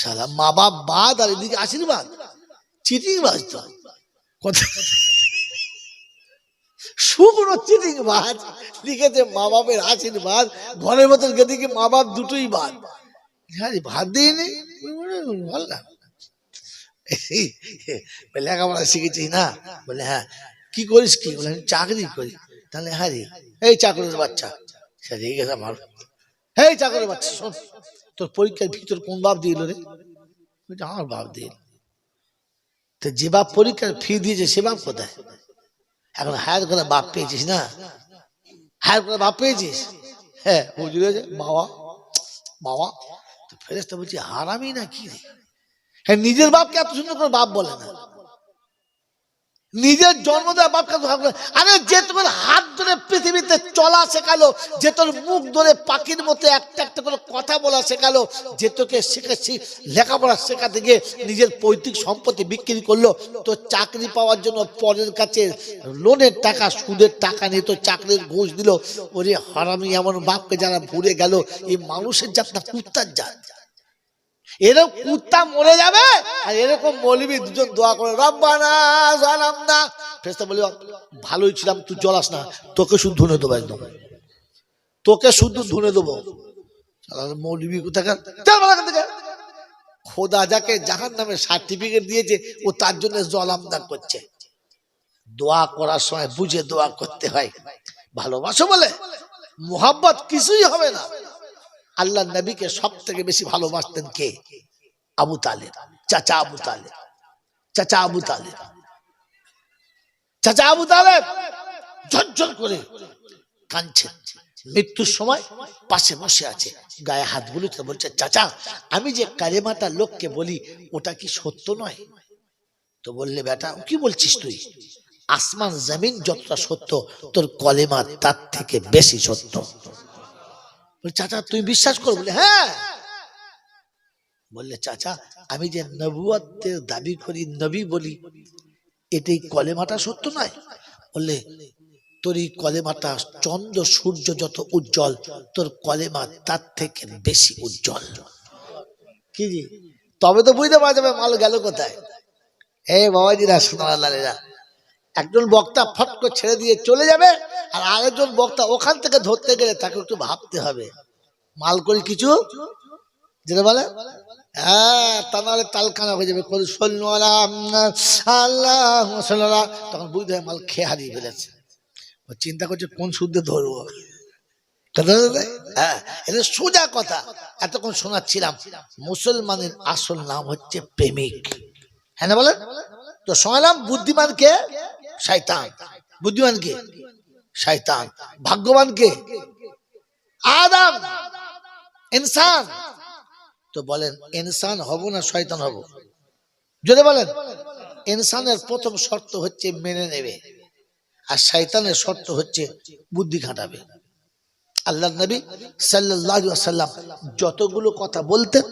সালা, মা বাপ বাদ আর এদিকে আশীর্বাদ, চিটিং বাজ তো। কথা শুকনো চিটিং বাজ লিখেছে মা বাপের আশীর্বাদ, ঘরের ভেতর গেছে কি মা বাপ দুটোই বাদ। ভাত দিইনি, ভালো না, লেখাপড়া শিখেছিস না? বলে হ্যাঁ। কি করিস? কি বলে চাকরি করি। তাহলে হ্যাঁ রে, এই চাকরির বাচ্চা, ঠিক আছে আমার, এই চাকরির বাচ্চা শোন, তোর পরীক্ষার ভিতর কোন বাপ দিল রে? আমার বাপ দিল। তো যে বাপ পরীক্ষার ফি দিয়েছে সে বাপ কোথায়? এখন হায়ার করে বাপ পেয়েছিস না? হায়ার করে বাপ পেয়েছিস? হ্যাঁ, হুজুর বাবা বাবা। তো ফেরেশতা বলছি হারামি না কি রে? হ্যাঁ, নিজের বাপকে এত সুন্দর করে বাপ বলে না, নিজের জন্ম দেওয়া বাপকে। আরে যে তোমার হাত ধরে পৃথিবীতে চলা শেখালো, যে তোর মুখ ধরে পাখির মতো একটা একটা করে কথা বলা শেখালো, যে তোকে শেখাচ্ছি লেখাপড়া শেখাতে গিয়ে নিজের পৈতৃক সম্পত্তি বিক্রি করলো, তো চাকরি পাওয়ার জন্য পরের কাছে লোনের টাকা সুদের টাকা নিয়ে তো চাকরির ঘুষ দিল। ওরে হারামি এমন বাপকে যারা ভুলে গেল, এই মানুষের জাত না কুত্তার জাত। এরকম কুত্তা মরে যাবে, আর এরকম মৌলবি দুজন দোয়া করে রব্বানা জালামনা, ফেরেশতা বলে ভালোই ছিলাম, তুই জ্বলাস না, তোকে শুধু ধুনে দেবো, একদম তোকে শুধু ধুনে দেবো। মৌলবি কোথাকার, খোদা যাকে জাহান্নামের সার্টিফিকেট দিয়েছে, ও তার জন্য জলামদার করছে। দোয়া করার সময় বুঝে দোয়া করতে হয়। ভালোবাসো বলে মোহাব্বত কিছুই হবে না। আল্লাহ নবীকে সব থেকে বেশি ভালোবাসতেন কে? আবু তালেব। চাচা আবু তালেব, চাচা আবু তালেব, চাচা আবু তালেব ঝরঝর করে কাঁদছেন। মৃত্যুর সময় পাশে বসে আছে, গায়ে হাত বুলিয়ে বলছে, চাচা আমি যে কালেমাটা লোককে বলি ওটা কি সত্য নয়? তো বললে, বেটা কি বলছিস তুই? আসমান জমিন যতটা সত্য, তোর কলেমা তার থেকে বেশি সত্য। চাচা তুই বিশ্বাস কর? বলে হ্যাঁ। বললে, চাচা আমি যে নবুয়তের দাবি করি, নবী বলি, এটাই কলেমাটা সত্য নয়? বললে, তোর এই কলেমাটা চন্দ্র সূর্য যত উজ্জ্বল, তোর কলেমা তার থেকে বেশি উজ্জ্বল। কি জি? তবে তো বুঝতে পারা যাবে মাল গেল কোথায়। বাবাজিরা, সোনারা, একজন বক্তা ফট করে ছেড়ে দিয়ে চলে যাবে, আর আরেকজন বক্তা ওখান থেকে ধরতে গেলে তাকে একটু ভাবতে হবে মাল করি কিছু, যেটা বলে হ্যাঁ, তা নাহলে তালকানা হয়ে যাবে। আল্লাহ, তখন বুঝতে হবে মাল খেয়ে হারিয়ে ফেলেছে। চিন্তা করছে কোন শুদ্ধে ধরবো। হ্যাঁ, এটা সোজা কথা। এতক্ষণ শোনাচ্ছিলাম মুসলমানের আসল নাম হচ্ছে প্রেমিক। হ্যাঁ না বলেন? তো শোনালাম বুদ্ধিমান কে? শয়তান। বুদ্ধিমান কে? শয়তান। ভাগ্যবান কে? আদম, ইনসান। তো বলেন ইনসান হব না শয়তান হব? যদি বলেন, ইনসানের প্রথম শর্ত হচ্ছে মেনে নেবে, আর শয়তানের শর্ত হচ্ছে বুদ্ধি খাটাবে। আল্লাহর নবী সাল্লাল্লাহু আলাইহি ওয়াসাল্লাম যতগুলো কথা বলতেন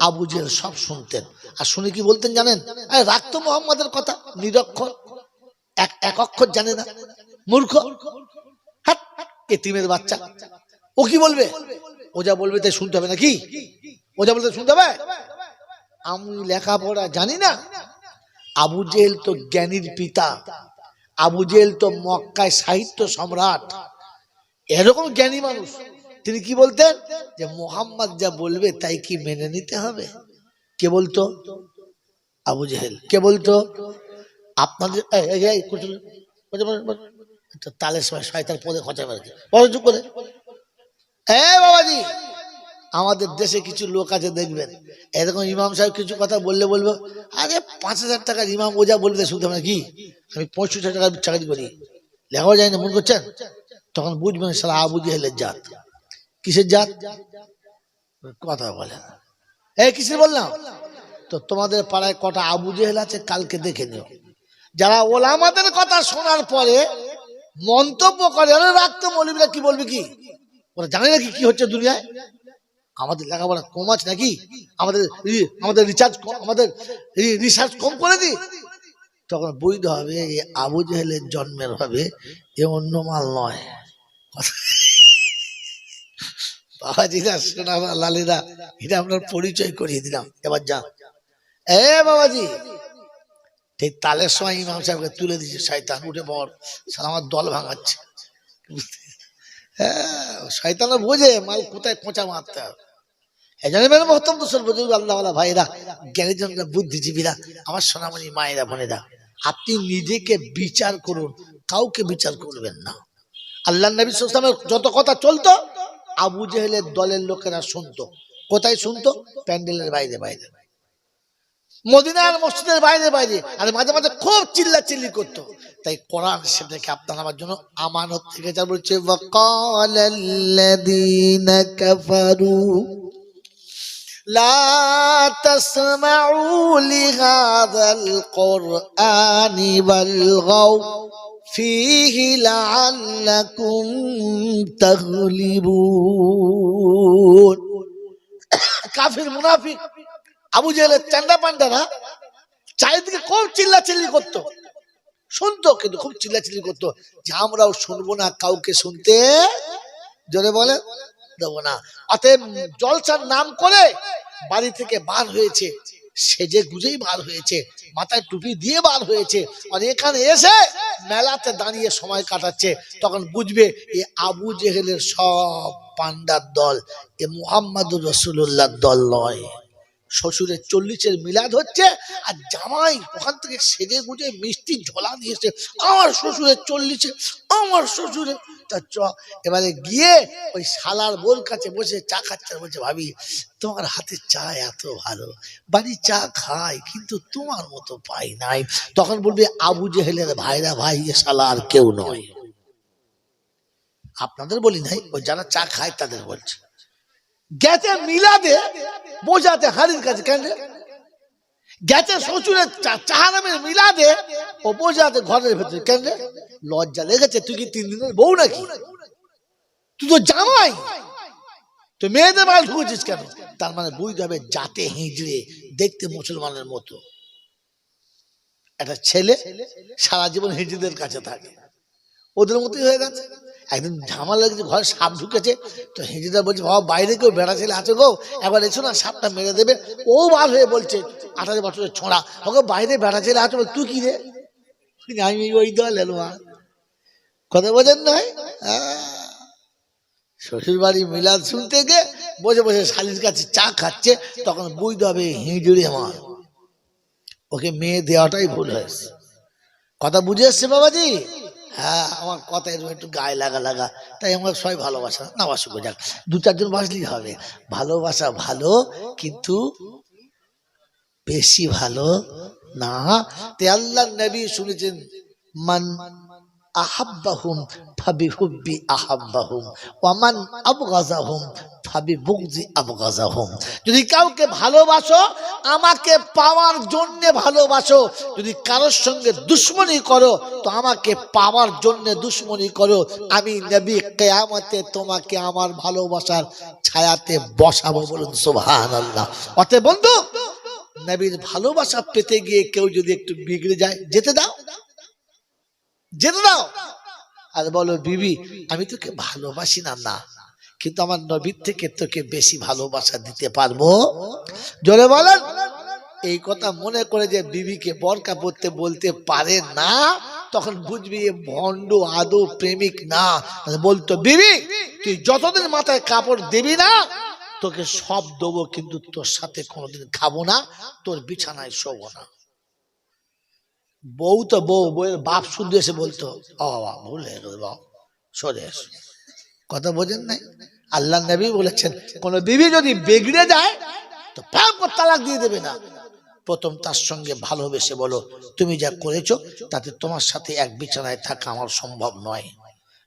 আবু জেহেল সব শুনতেন, আর শুনে কি বলতেন জানেন? আরে রাখতো মুহাম্মাদের কথা, নিরক্ষর, এক অক্ষর জানে না, মূর্খ, হাত এতিমের বাচ্চা। ও কি বলবে? ও যা বলবে তাই শুনতে হবে নাকি? ও যা বলবে শুনতে হবে? আমি লেখাপড়া জানি না? আবু জেহেল তো জ্ঞানীর পিতা, আবু জেহেল তো মক্কায় সাহিত্য সম্রাট, এরকম জ্ঞানী মানুষ। তিনি কি বলতেন? যে মুহাম্মদ যা বলবে তাই কি মেনে নিতে হবে? কে বলতো? আবু জেহেল। কে বলতো? আপনাদের তালের সময় শয়তান পদে খোঁচা মারে চুপ করে। বাবাজি, আমাদের দেশে কিছু লোক আছে দেখবেন এরকম, ইমাম সাহেব কিছু কথা বললে বলবো, আরে 5,000 টাকার ইমাম ও যা বলবে শুনতে হবে কি? আমি 65 টাকার চাকরি করি, লেখাও যায় না, মনে করছেন? তখন বুঝবেন সারা আবু জেহেলের জাত। কিসের জাত? কথা বলে না। কিসের বললাম? তো তোমাদের পাড়ায় কটা আবু জেহেল আছে কালকে দেখে নিও, যারা ওলামাদের কথা শোনার পরে মন্তব্য করে, আরে রাখতো মৌলবীরা কি বলবে, কি ওরা জানে নাকি কি হচ্ছে দুনিয়ায়? আমাদের লেখাপড়া কম আছে নাকি? আমাদের রিসার্চ কম করে দি? তখন বুঝতে হবে আবু জেহেলের জন্মের হবে, এ অন্য মাল নয়। বাবাজিরা, সোনারা, লালিরা, এটা আপনার পরিচয় করিয়ে দিলাম। এবার যান বাবাজি, ঠিক তালের সময় ইমাম সাহেবকে তুলে দিচ্ছে শয়তান, উঠে পড়, সারা আমার দল ভাঙাচ্ছে। শয়তানও বোঝে মাল কোথায় খোঁচা মারতে হবে। আল্লাহ ভাইরা, জ্ঞানীজনরা, বুদ্ধিজীবীরা, আমার সোনামণি মায়েরা, বোনেরা, আপনি নিজেকে বিচার করুন, কাউকে বিচার করবেন না। আল্লাহ নবী সাল্লাল্লাহু আলাইহি ওয়াসাল্লামের যত কথা চলতো আবু জেহেলের দলের লোকেরা শুনতো। কোথায় শুনতো? প্যান্ডেলের বাইরে বাইরে, মদিনার মসজিদের বাইরে বাইরে, আর মাঝে মাঝে খুব চিল্লাচিল্লি করতো। তাই কোরআন সেটাকে আপনার আমার জন্য আমানত থেকে যা বলছে, ওয়াকালাল্লাযীনা কাফারু লা তাসমাউ লিহাযাল কুরআনি ওয়ালগাউ ফীহি লাআল্লাকুম তাগলিবুন। কাফির, মুনাফিক, আবু জেহেলের চান্দা পান্ডারা চারিদিকে খুব চিল্লাচিল্লি করতো, শুনতো, কিন্তু খুব চিল্লাচিল্লি করতো যে আমরাও শুনবো না, কাউকে শুনতে, জোরে বলে, দেবো না। অতএব জলসার নাম করে বাড়ি থেকে বার হয়েছে, সেজে গুজেই বার হয়েছে, মাথায় টুপি দিয়ে বার হয়েছে, আর এখানে এসে মেলাতে দাঁড়িয়ে সময় কাটাচ্ছে। তখন বুঝবে এ আবু জেহেলের সব পান্ডার দল, এ মুহাম্মাদুর রাসূলুল্লাহর দল নয়। শ্বশুরের 40-এর মিলাদ হচ্ছে, আর জামাই ওখান থেকে সেজে গুজে মিষ্টি ঝোলা নিয়েছে, আমার শ্বশুরের 40-এ, আমার শ্বশুরের তা চ। এবারে গিয়ে ওই শালার বোর কাছে বসে চা খাচ্ছে, বলছে ভাবি তোমার হাতের চা এত ভালো, বাড়ি চা খাই কিন্তু তোমার মতো পাই নাই। তখন বলবে আবু জেহেলের ভাইরা ভাই, এ শালা আর কেউ নয়। আপনাদের বলি নাই, ওই যারা চা খায় তাদের বলছে। গেছে মিলাদে বোঝাতে হাড়ির কাছে, কেন গেছে শ্বশুরের চাহারামের মিলাদে ও বোঝাতে ঘরের ভেতরে, কেন লজ্জা লেগেছে? তুই কি 3 দিনের বউ নাকি? তুই তো জামাই, তো মেয়েদের বাড়ি ঢুকেছিস কেন? তার মানে বুঝতে হবে জাতে হিজড়ে, দেখতে মুসলমানের মতো। একটা ছেলে সারা জীবন হিজড়েদের কাছে থাকে, ওদের মতোই হয়ে গেছে। একদিন ঝামেলা লেগেছে, ঘরে সাপ ঢুকেছে, তো হিজড়া বলছে বাবা বাইরে কেউ বেড়া ছেলে আছে গো, একবার এসো না, সাপটা মেরে দেবে। ও বার হয়ে বলছে 28 বছরের ছোঁড়া, ওকে বাইরে বেড়া ছেলে আছে, তুই কি রে? আমি ওই দল এলো। কথা বোঝেন নয়? শ্বশুর বাড়ি মিলাদ শুনতে গিয়ে বসে বসে শালির কাছে চা খাচ্ছে, তখন বুঝতে হবে হিজড়ি আমার, ওকে মেয়ে দেওয়াটাই ভুল হয়েছে। কথা বুঝে এসছে বাবাজি? হ্যাঁ, আমার কথা এরকম একটু গায়ে লাগা লাগা, তাই আমার সবাই ভালোবাসা না বাসুক, যাক 2-4 জন বাসলেই হবে। ভালোবাসা ভালো, কিন্তু বেশি ভালো না। তে আল্লাহ নবী শুনেছেন, মান আহাব্বাহুম ফাবিহুব্বি আহাব্বাহুম ওয়া মান আবগাযাহুম ফাবিবুগযি আবগাযাহুম। যদি কাউকে ভালোবাসো আমাকে পাওয়ার জন্য ভালোবাসো, যদি কারোর সঙ্গে দুশমনি করো তো আমাকে পাওয়ার জন্য দুশমনি করো। আমি নবী কিয়ামতে তোমাকে আমার ভালোবাসার ছায়াতে বসাবো, বলুন সুবহানাল্লাহ। অতএব বন্ধু, নবীর ভালোবাসা পেতে গিয়ে কেউ যদি একটু বিগড়ে যায়, যেতে দাও, যেতে দাও। আর বলো বিবি আমি তোকে ভালোবাসি না, না, কিন্তু আমার নবীর থেকে তোকে বেশি ভালোবাসা দিতে পারবো। জোরে বলেন। এই কথা মনে করে যে বিবিকে বরকা পড়তে বলতে পারে না, তখন বুঝবি এ ভণ্ড, আদৌ প্রেমিক না। বলতো বিবি তুই যতদিন মাথায় কাপড় দিবি না তোকে সব দেবো, কিন্তু তোর সাথে কোনোদিন খাবো না, তোর বিছানায় শোবো না। বউ তো বউ, বউয়ের বাপ শুদ্ধ এসে বলতো ও বাবা ভুল হয়ে গেল, বাবা সরে এসো। কথা বোঝেন নাই? আল্লাহ নবী বলেছেন কোন বিবি যদি বিগড়ে যায় তো তালাক দিয়ে দেবে না। প্রথম তার সঙ্গে ভালোবেসে বলো তুমি যা করেছো তাতে তোমার সাথে এক বিছানায় থাকা আমার সম্ভব নয়।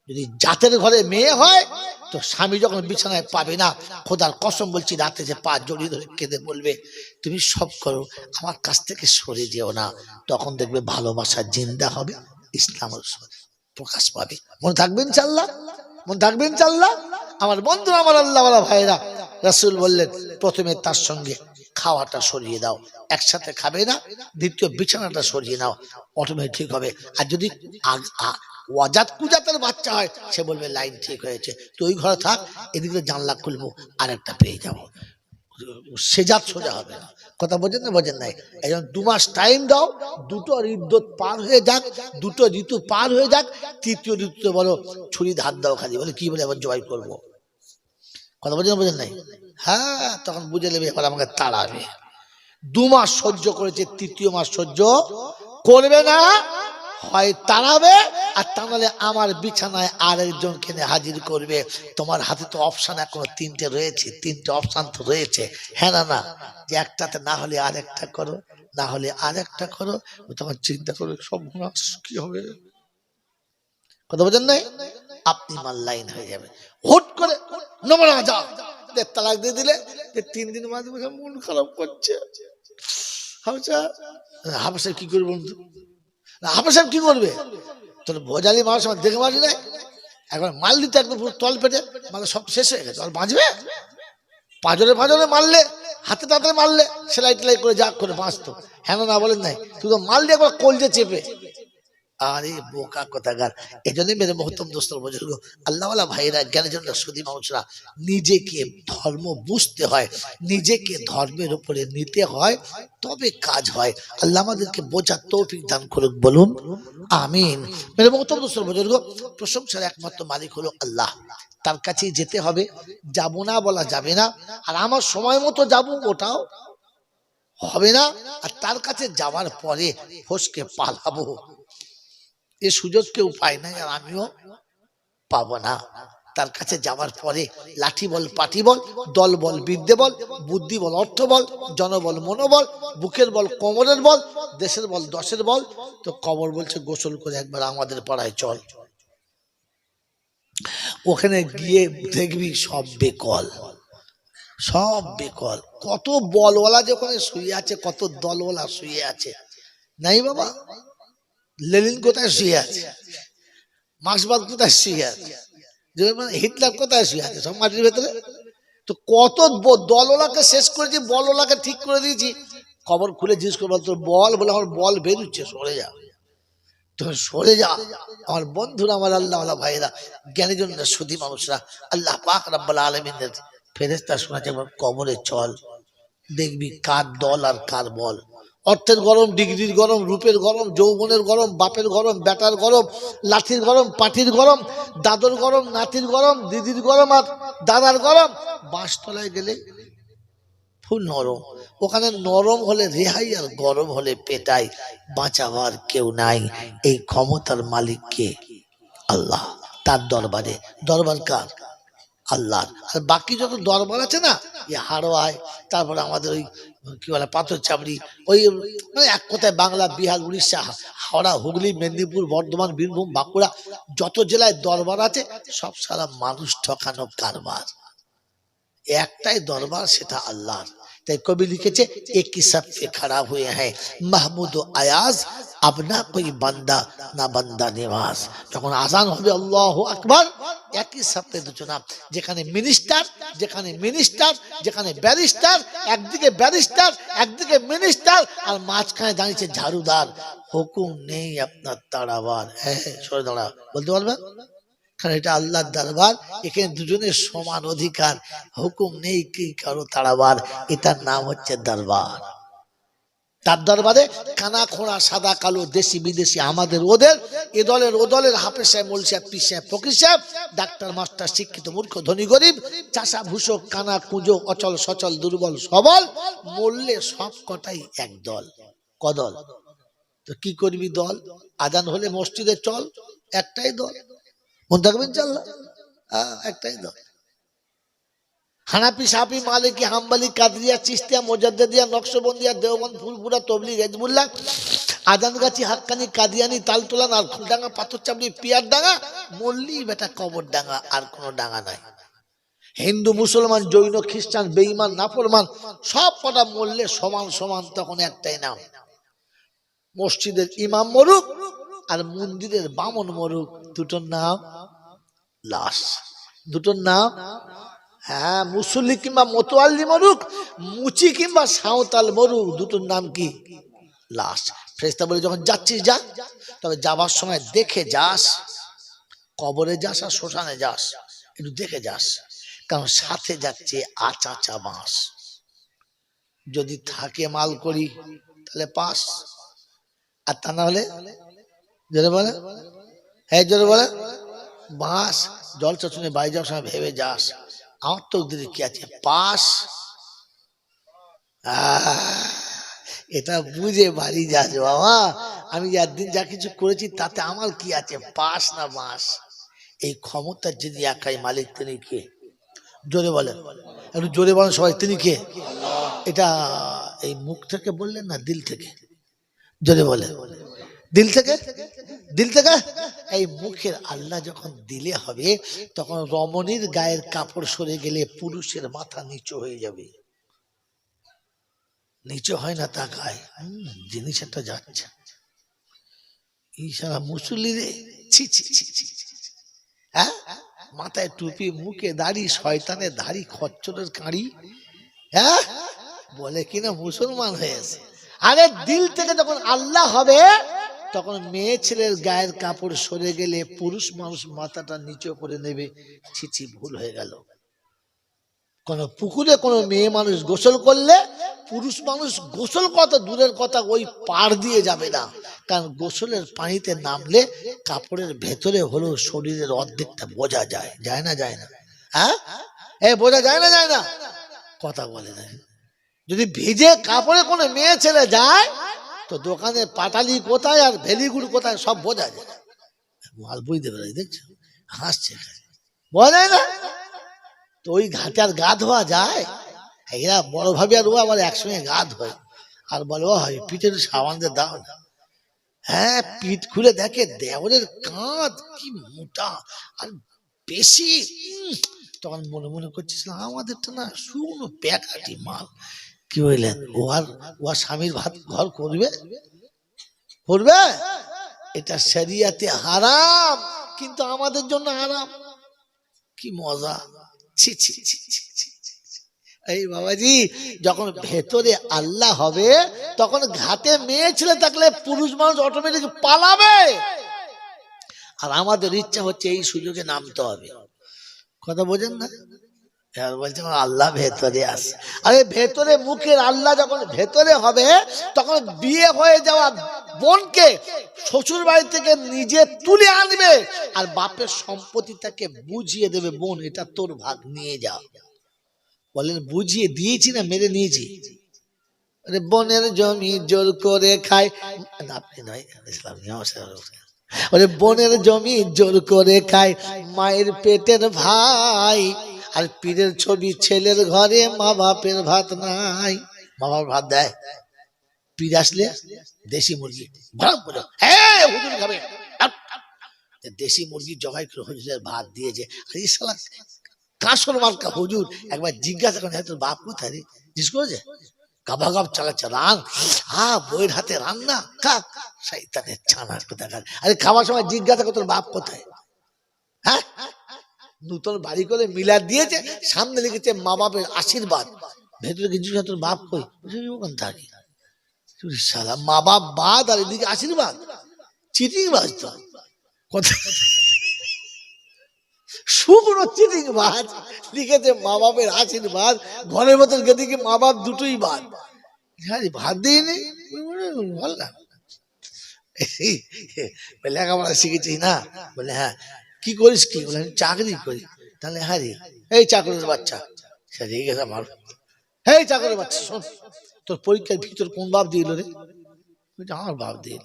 যদি জাতের ঘরে মেয়ে হয় তো স্বামী যখন বিছানায় পাবে না, খোদার কসম বলছি রাতে যে পা জড়িয়ে ধরে কেঁদে বলবে তুমি সব করো আমার কাছ থেকে সরে যেও না, তখন দেখবে ভালোবাসা জিন্দা হবে, ইসলামের প্রকাশ পাবে। মনে থাকবেন ইনশাআল্লাহ, মনে থাকবেন ইনশাআল্লাহ। আমার বন্ধুরা, আমার আল্লাহওয়ালা ভাইরা, রাসূল বললেন প্রথমে তার সঙ্গে খাওয়াটা সরিয়ে দাও, একসাথে খাবে না, দ্বিতীয় বিছানাটা সরিয়ে নাও, অটোমেটিক ঠিক হবে। আর যদি ওয়াজাত কুজাতের বাচ্চা হয় সে বলবে লাইন ঠিক হয়েছে, তুই ওই ঘরে থাক, এদিকে জানলা খুলবো আর একটা পেয়ে যাবো, সে জাত সোজা হবে না। কথা বোঝেন না বোঝেন নাই? এই জন্য 2 মাস টাইম দাও, দুটো ঋতু পার হয়ে যাক, দুটো ঋতু পার হয়ে যাক, তৃতীয় ঋতুতে বলো ছুরি ধার দাও খালি, বলে কি বলে এবার জবাই করবো। কথা বোঝেন বোঝেন নাই? হ্যাঁ, তখন বুঝে নেবে এবার আমাকে তাড়াবে। 2 মাস সহ্য করেছে, তৃতীয় মাস সহ্য করবে না, হয় তাড়াবে, আর তা নাহলে আমার বিছানায় আরেকজন কেনে হাজির করবে। তোমার হাতে তো অপশন এখনো 3টে রয়েছে, 3টে অপশন তো রয়েছে, হ্যাঁ না না, যে একটাতে না হলে আরেকটা করো, না হলে আরেকটা করো। তোমার চিন্তা করে সব কি হবে। কথা বোঝেন নাই? আপনি মাল লাইন হয়ে যাবে, হুট করে নোংরা যা তালাক দিয়ে দিলে যে 3 দিন মাঝে মাঝে মন খারাপ করছে। হাফসা কি করবে বন্ধু? হাফসা কি করবে? তোর বোঝালি মানুষ আমার দেখে মারি নাই, একবার মাল দিতে একদম পুরো তল পেটে, মানে সব শেষ হয়ে গেছে, আর বাঁচবে? পাঁজরে পাঁজরে মারলে, হাতে তাতে মারলে সেলাই টেলাই করে যা করে বাঁচতো, হ্যাঁ না বলেন নাই? তুই তো মাল দিয়ে একবার কলজে চেপে। আরে বোকা কথাকার। এই জন্যই মেরে মহত্তম দোস্তর বুজুর্গ, আল্লাহওয়ালা ভাইরা, জ্ঞানীজনরা, সুধী মানুষরা, নিজেকে ধর্ম বুঝতে হয়, নিজেকে ধর্মের উপরে নিতে হয়, তবে কাজ হয়। আল্লাহ আমাদেরকে বোঝার তৌফিক দান করুক, বলুন আমিন। মেরে মহত্তম দোস্তর বুজুর্গ, প্রশংসার একমাত্র মালিক হলো আল্লাহ, তার কাছেই যেতে হবে, যাবো না বলা যাবে না, আর আমার সময় মতো যাবো ওটাও হবে না, আর তার কাছে যাওয়ার পরে ফসকে পালাবো এ সুযোগ কেউ পায় না, আর আমিও পাবো না। তার কাছে যাওয়ার পরে লাঠি বল, পাটি বল, দল বল, বিদ্যে বল, বুদ্ধি বল, অর্থ বল, জনবল, মনোবল, বুকের বল, কোমরের বল, দেশের বল, দশের বল। তো কবর বলছে গোসল করে একবার আমাদের পাড়ায় চল। ওখানে গিয়ে দেখবি সব বেকল, সব বেকল। কত বলওয়ালা যে ওখানে শুয়ে আছে, কত দলওয়ালা শুয়ে আছে। নাই বাবা, লেনিন কোথায় শুয়ে আছে, মার্ক্সবাদ কোথায় শুয়ে আছে, হিটলার কোথায় শুয়ে আছে, সব মাটির ভেতরে। তো কত দলওয়ালাকে শেষ করেছি, বলওয়ালাকে ঠিক করে দিয়েছি। খবর খুলে জিজ্ঞেস করবো তোর বল, বলে আমার বল বেরুচ্ছে, সরে যা, তোর সরে যা। আমার বন্ধুরা, আমার আল্লাহ ভাইরা, জ্ঞানীজন, সুধী মানুষরা, আল্লাহ পাক রব্বুল আলামিনের ফেরেশতা শোনাচ্ছে কবরে চল, দেখবি কার দল আর কার বল। অর্থের গরম, ডিগ্রির গরম, রূপের গরম, যৌবনের গরম, বাপের গরম, বেটার গরম, লাঠির গরম, পাটির গরম, দাদর গরম, নাতির গরম, দিদির গরম আর দাদার গরম। বাঁশতলায় গেলে ফুল নরম, ওখানে নরম হলে রেহাই আর গরম হলে পেটাই। বাঁচাবার কেউ নাই। এই ক্ষমতার মালিক কে? আল্লাহ। তার দরবারে, দরবার কার? আল্লাহর। আর বাকি যত দরবার আছে না, এই হাড়োয়ায়, তারপরে আমাদের ওই কি বলে পাথর চাপড়ি, ওই মানে এক কথায় বাংলা, বিহার, উড়িষ্যা, হাওড়া, হুগলি, মেদিনীপুর, বর্ধমান, বীরভূম, বাঁকুড়া, যত জেলায় দরবার আছে সব সারা মানুষ ঠকানো কারবার। একটাই দরবার, সেটা আল্লাহর। তাই কবি লিখেছে একই সাফে খাড়া হুয়ে হ্যাঁ মাহমুদ ও আয়াজ, আপনা কোই বান্দা না বান্দা নিবাস। যখন আজান হবে আল্লাহু আকবার, একই সাফে দুটো নাম, যেখানে মিনিস্টার, যেখানে মিনিস্টার, যেখানে ব্যারিস্টার, একদিকে ব্যারিস্টার, একদিকে মিনিস্টার, আর মাঝখানে দাঁড়িয়েছে ঝাড়ুদার। হুকুম নেই আপনার তাড়াবার। হ্যাঁ, সরে দাঁড়া, বলতে পারবেন? কারণ এটা আল্লাহর দরবার, এখানে দুজনের সমান অধিকার, হুকুম নেই কি কারো তাড়াবার। এটার নাম হচ্ছে দরবার। তার দরবারে কানা খোঁড়া, সাদা কালো, দেশি বিদেশি, আমাদের ওদের, এ দলের ও দলের, হাফেজ সাহেব, মৌলভী সাহেব, পীর সাহেব, ফকির সাহেব, ডাক্তার, মাস্টার, শিক্ষিত, মূর্খ, ধনী, গরিব, চাষা, ভূষক, কানা, কুঁজো, অচল, সচল, দুর্বল, সবল, মরলে সব কটাই এক দল। কদল? তো কি করবি দল? আজান হলে মসজিদে চল, একটাই দল। মনে থাকবেন ইনশাআল্লাহ, একটাই দল। হানাফি, শাফি, মালিকি, হাম্বলি, কাদরিয়া, চিশতিয়া, মুজাদ্দিদিয়া, নকশবন্দিয়া, দেওবন্দ, ফুলপুরা, তবলিগ, হিজবুল্লাহ, আজানগাছি, হাক্কানি, কাদিয়ানি, তালতলা, নারকুলডাঙ্গা, পাথরচাপড়ি, পিয়ারডাঙ্গা, মল্লি বেটা কবর ডাঙ্গা, আর কোনো ডাঙ্গা নাই। হিন্দু, মুসলমান, জৈন, খ্রিস্টান, বেঈমান, নাফরমান, সব কটা মরলে সমান সমান, তখন একটাই নাম। মসজিদের ইমাম মরুক আর মন্দিরের বামন মরুক, দুটোর নাম লাশ। দুটোর নাম, হ্যাঁ, মুসল্লি কিংবা মোতোয়াল্লি মরুক, মুচি কিংবা সাঁওতাল মরুক, দুটোর নাম কি? লাশ। ফেরেশতা বলে যখন যাচ্ছিস যা, তবে যাবার সময় দেখে যাস, কবরে যাস আর শ্মশানে যাস, একটু দেখে যাস, কারণ সাথে যাচ্ছে আচাচা বাঁশ। যদি থাকে মাল করি তাহলে পাস, আর তা না হলে জোরে বলে, হ্যাঁ জোরে বলে, বাঁশ। জল চচনে বাড়ি যাওয়ার সময় ভেবে যাস, আমার তো দিদি কি আছে, পাস। এটা বুঝে বাড়ি যাস বাবা, আমি একদিন যা কিছু করেছি তাতে আমার কি আছে, পাস না বাঁশ। এই ক্ষমতার যদি একাই মালিক, তিনি কে? জোরে বলেন, একটু জোরে বলেন সবাই, তিনি কে? এটা এই মুখ থেকে বললেন না, দিল থেকে? জোরে বলে, দিল থেকে? দিল থেকে? এই মুখের আল্লাহ যখন দিলে হবে, তখন রমণীর গায়ের কাপড় সরে গেলে পুরুষের মাথা নিচু হয়ে যাবে। নিচু হয় না, তাকায়, জিনিস একটা যাচ্ছে, ইশারা মুসল্লি রে, ছি ছি ছি ছি, হ্যাঁ, মাথায় টুপি, মুখে দাড়ি, শয়তানের দাড়ি, খচ্চরের কাঁড়ি, হ্যাঁ, বলে কিনা মুসলমান হয়েছে। আরে দিল থেকে যখন আল্লাহ হবে, তখন মেয়ে ছেলের গায়ের কাপড় সরে গেলে পুরুষ মানুষ মাথাটা নিচু করে নেবে, ছিছি ভুল হয়ে গেল। কোন পুকুরে কোন মেয়ে মানুষ গোসল করলে পুরুষ মানুষ গোসল কত দূরের কথা, ওই পার দিয়ে যাবে না, কারণ গোসলের পানিতে নামলে কাপড়ের ভেতরে হলেও শরীরের অর্ধেকটা বোঝা যায়, যায় না? যায় না? হ্যাঁ, বোঝা যায় না? যায় না? কথা বলে না। যদি ভিজে কাপড়ে কোনো মেয়ে ছেলে যায়, তো দোকানে পাটালি কোথায় আর ভেলিগুড় কোথায় সব বোঝা যায়, মাল বুঝতে পারে। দেখছো, হাসছে, বলে না তো ওই ঘাটে আর গা ধোয়া যায়? এরা বড় ভাবি আর ও আবার একসঙ্গে গা ধোয় আর বলে ও হয় পিঠের সাবান দিয়ে দাও না। হ্যাঁ, পিঠ খুলে দেখে দেওরের কাঁধ কি মোটা আর বেশি। তখন মনে মনে করছিলাম আমাদেরটা না শুকনো প্যাকাটি মাল। কি বললেন, ও আর স্বামীর ভাত ঘর করবে করবে? এটা শরিয়াতে হারাম, কিন্তু আমাদের জন্য হারাম। কি মজা! ছি ছি ছি ছি ছি। এই বাবাজি, যখন ভেতরে আল্লাহ হবে তখন ঘাটে মেয়ে ছেলে থাকলে পুরুষ মানুষ অটোমেটিক পালাবে। আর আমাদের ইচ্ছা হচ্ছে এই সুযোগে নামতে হবে। কথা বোঝেন না? বলছে আল্লাহ ভেতরে আছে। আরে ভেতরে মুখের আল্লাহ যখন ভেতরে হবে তখন বিয়ে হয়ে যাওয়া বোনকে শ্বশুর বাড়ি থেকে নিজে তুলে আনবে আর বাপের সম্পত্তিটাকে বুঝিয়ে দেবে, বোন এটা তোর ভাগ নিয়ে যা। বলেন বুঝিয়ে দিয়েছি না মেরে নিয়েছি? আরে বোনের জমি জোর করে খায়, আপনি নয় ওরে বোনের জমি জোর করে খায় মায়ের পেটের ভাই, আর পীরের ছবি ছেলের ঘরে মা বাপের ভাত নাই। মা বাবার ভাত দেয়, পীর আসলে দেশি মুরগি হুজুর খাবে, দেশি মুরগি জবাই করে হুজুরের ভাত দিয়েছে। আর এই শালা কাঁসর মার্কা হুজুর একবার জিজ্ঞাসা করেন তোর বাপ কোথায় রে? জিজ্ঞেস করেছে, গাবা গাব চালাচ্ছে রান, বইয়ের হাতে রান্না কাক শয়তানের ছানার কোথাকার। আরে খাওয়ার সময় জিজ্ঞাসা করে তোর বাপ কোথায়? হ্যাঁ, নতুন বাড়ি করে মিলাদ দিয়েছে, সামনে লিখেছে মা বাপের আশীর্বাদ, ভেতরে কিছু তোর বাপ কই ওখান থাকে। শালা মা বাপ বাদ আর এদিকে আশীর্বাদ, চিটিং বাজ তো কথা। শুকনো চিটিং বাজ লিখেছে মা বাপের আশীর্বাদ, ঘরের ভেতর গেছে কি মা বাপ দুটোই বাদ। ভাত দিইনি বল না, লেখাপড়া শিখেছি না? বলে হ্যাঁ। কি করিস? কি বলে চাকরি করি। তাহলে হ্যাঁ রে, এই চাকরির বাচ্চা সে গেছে আমার, এই চাকরির বাচ্চা শোন, তোর পরীক্ষার ভিতর কোন বাপ দিল রে? আমার বাপ দিল।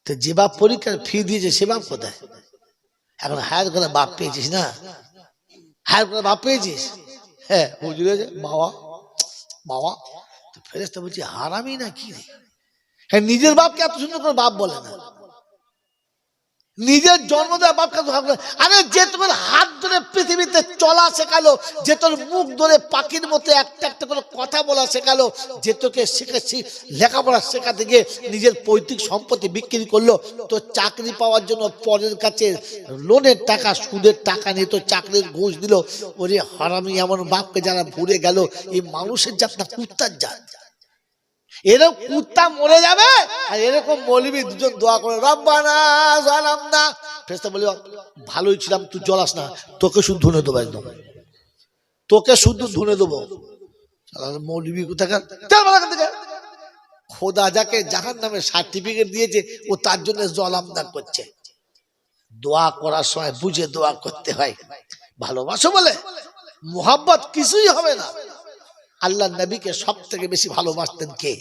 তো যে বাপ পরীক্ষার ফি দিয়েছে সে বাপ কোথায়? এখন হায়ার করে বাপ পেয়েছিস না? হায়ার করে বাপ পেয়েছিস? হ্যাঁ বুঝলে বাবা বাবা তো ফেরেশতা বলছি হারামি না কি রে? হ্যাঁ, নিজের বাপকে এত সুন্দর করে বাপ বলে না, নিজের জন্ম দেওয়া বাপকে। আরে যে তোমার হাত ধরে পৃথিবীতে চলা শেখালো, যে তোর মুখ ধরে পাখির মতো একটা একটা করে কথা বলা শেখালো, যে তোকে শিখেছি লেখাপড়া শেখাতে গিয়ে নিজের পৈতৃক সম্পত্তি বিক্রি করলো তোর চাকরি পাওয়ার জন্য, পরের কাছে লোনের টাকা সুদের টাকা নিয়ে তোর চাকরির ঘুষ দিল। ওরে হারামি এমন বাপকে যারা ভুলে গেল, এই মানুষের জাত না কুত্তার জাত। এরকম কুত্তা মরে যাবে আর এরকম মৌলবি দুজন দোয়া করে রব্বানা জালামনা। ফেরেশতা বলে ভালোই ছিলাম, তুই জ্বলাস না, তোকে শুধু ধুনে দেবো, একদম তোকে শুধু ধুনে দেবো। মৌলবি কোথাকার, খোদা যাকে জাহান্নামের সার্টিফিকেট দিয়েছে ও তার জন্য জলামনা করছে। দোয়া করার সময় বুঝে দোয়া করতে হয়। ভালোবাসো বলে মুহাব্বত কিছুই হবে না। আল্লাহ নবীকে সব থেকে বেশি ভালোবাসতেন কে?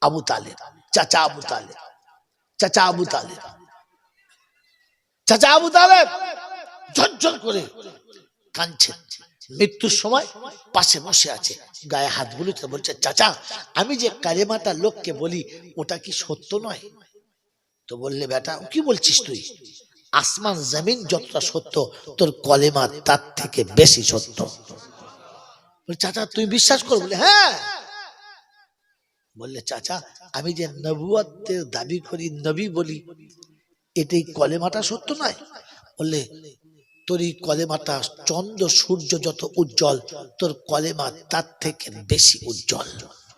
আবু তালেব, চাচা আবু তালেব। চাচা আবু তালেব, চাচা আবু তালেব ঝরঝর করে কাঁদছেন। মৃত্যুর সময় পাশে বসে আছে, গায়ে হাত বুলিয়ে বলছে চাচা আমি যে কালেমাটা লোককে বলি ওটা কি সত্য নয়? তো বললে বেটা কি বলছিস তুই? আসমান জমিন যতটা সত্য তোর কলেমা তার থেকে বেশি সত্য। চাচা তুই বিশ্বাস কর? বলে হ্যাঁ। বললে চাচা আমি যে নবুয়তের দাবি করি, নবী বলি, এটাই কলেমাটা সত্য নয়? বললে তোর এই কলেমাটা চন্দ্র সূর্য যত উজ্জ্বল তোর কলেমা তার থেকে বেশি উজ্জ্বল।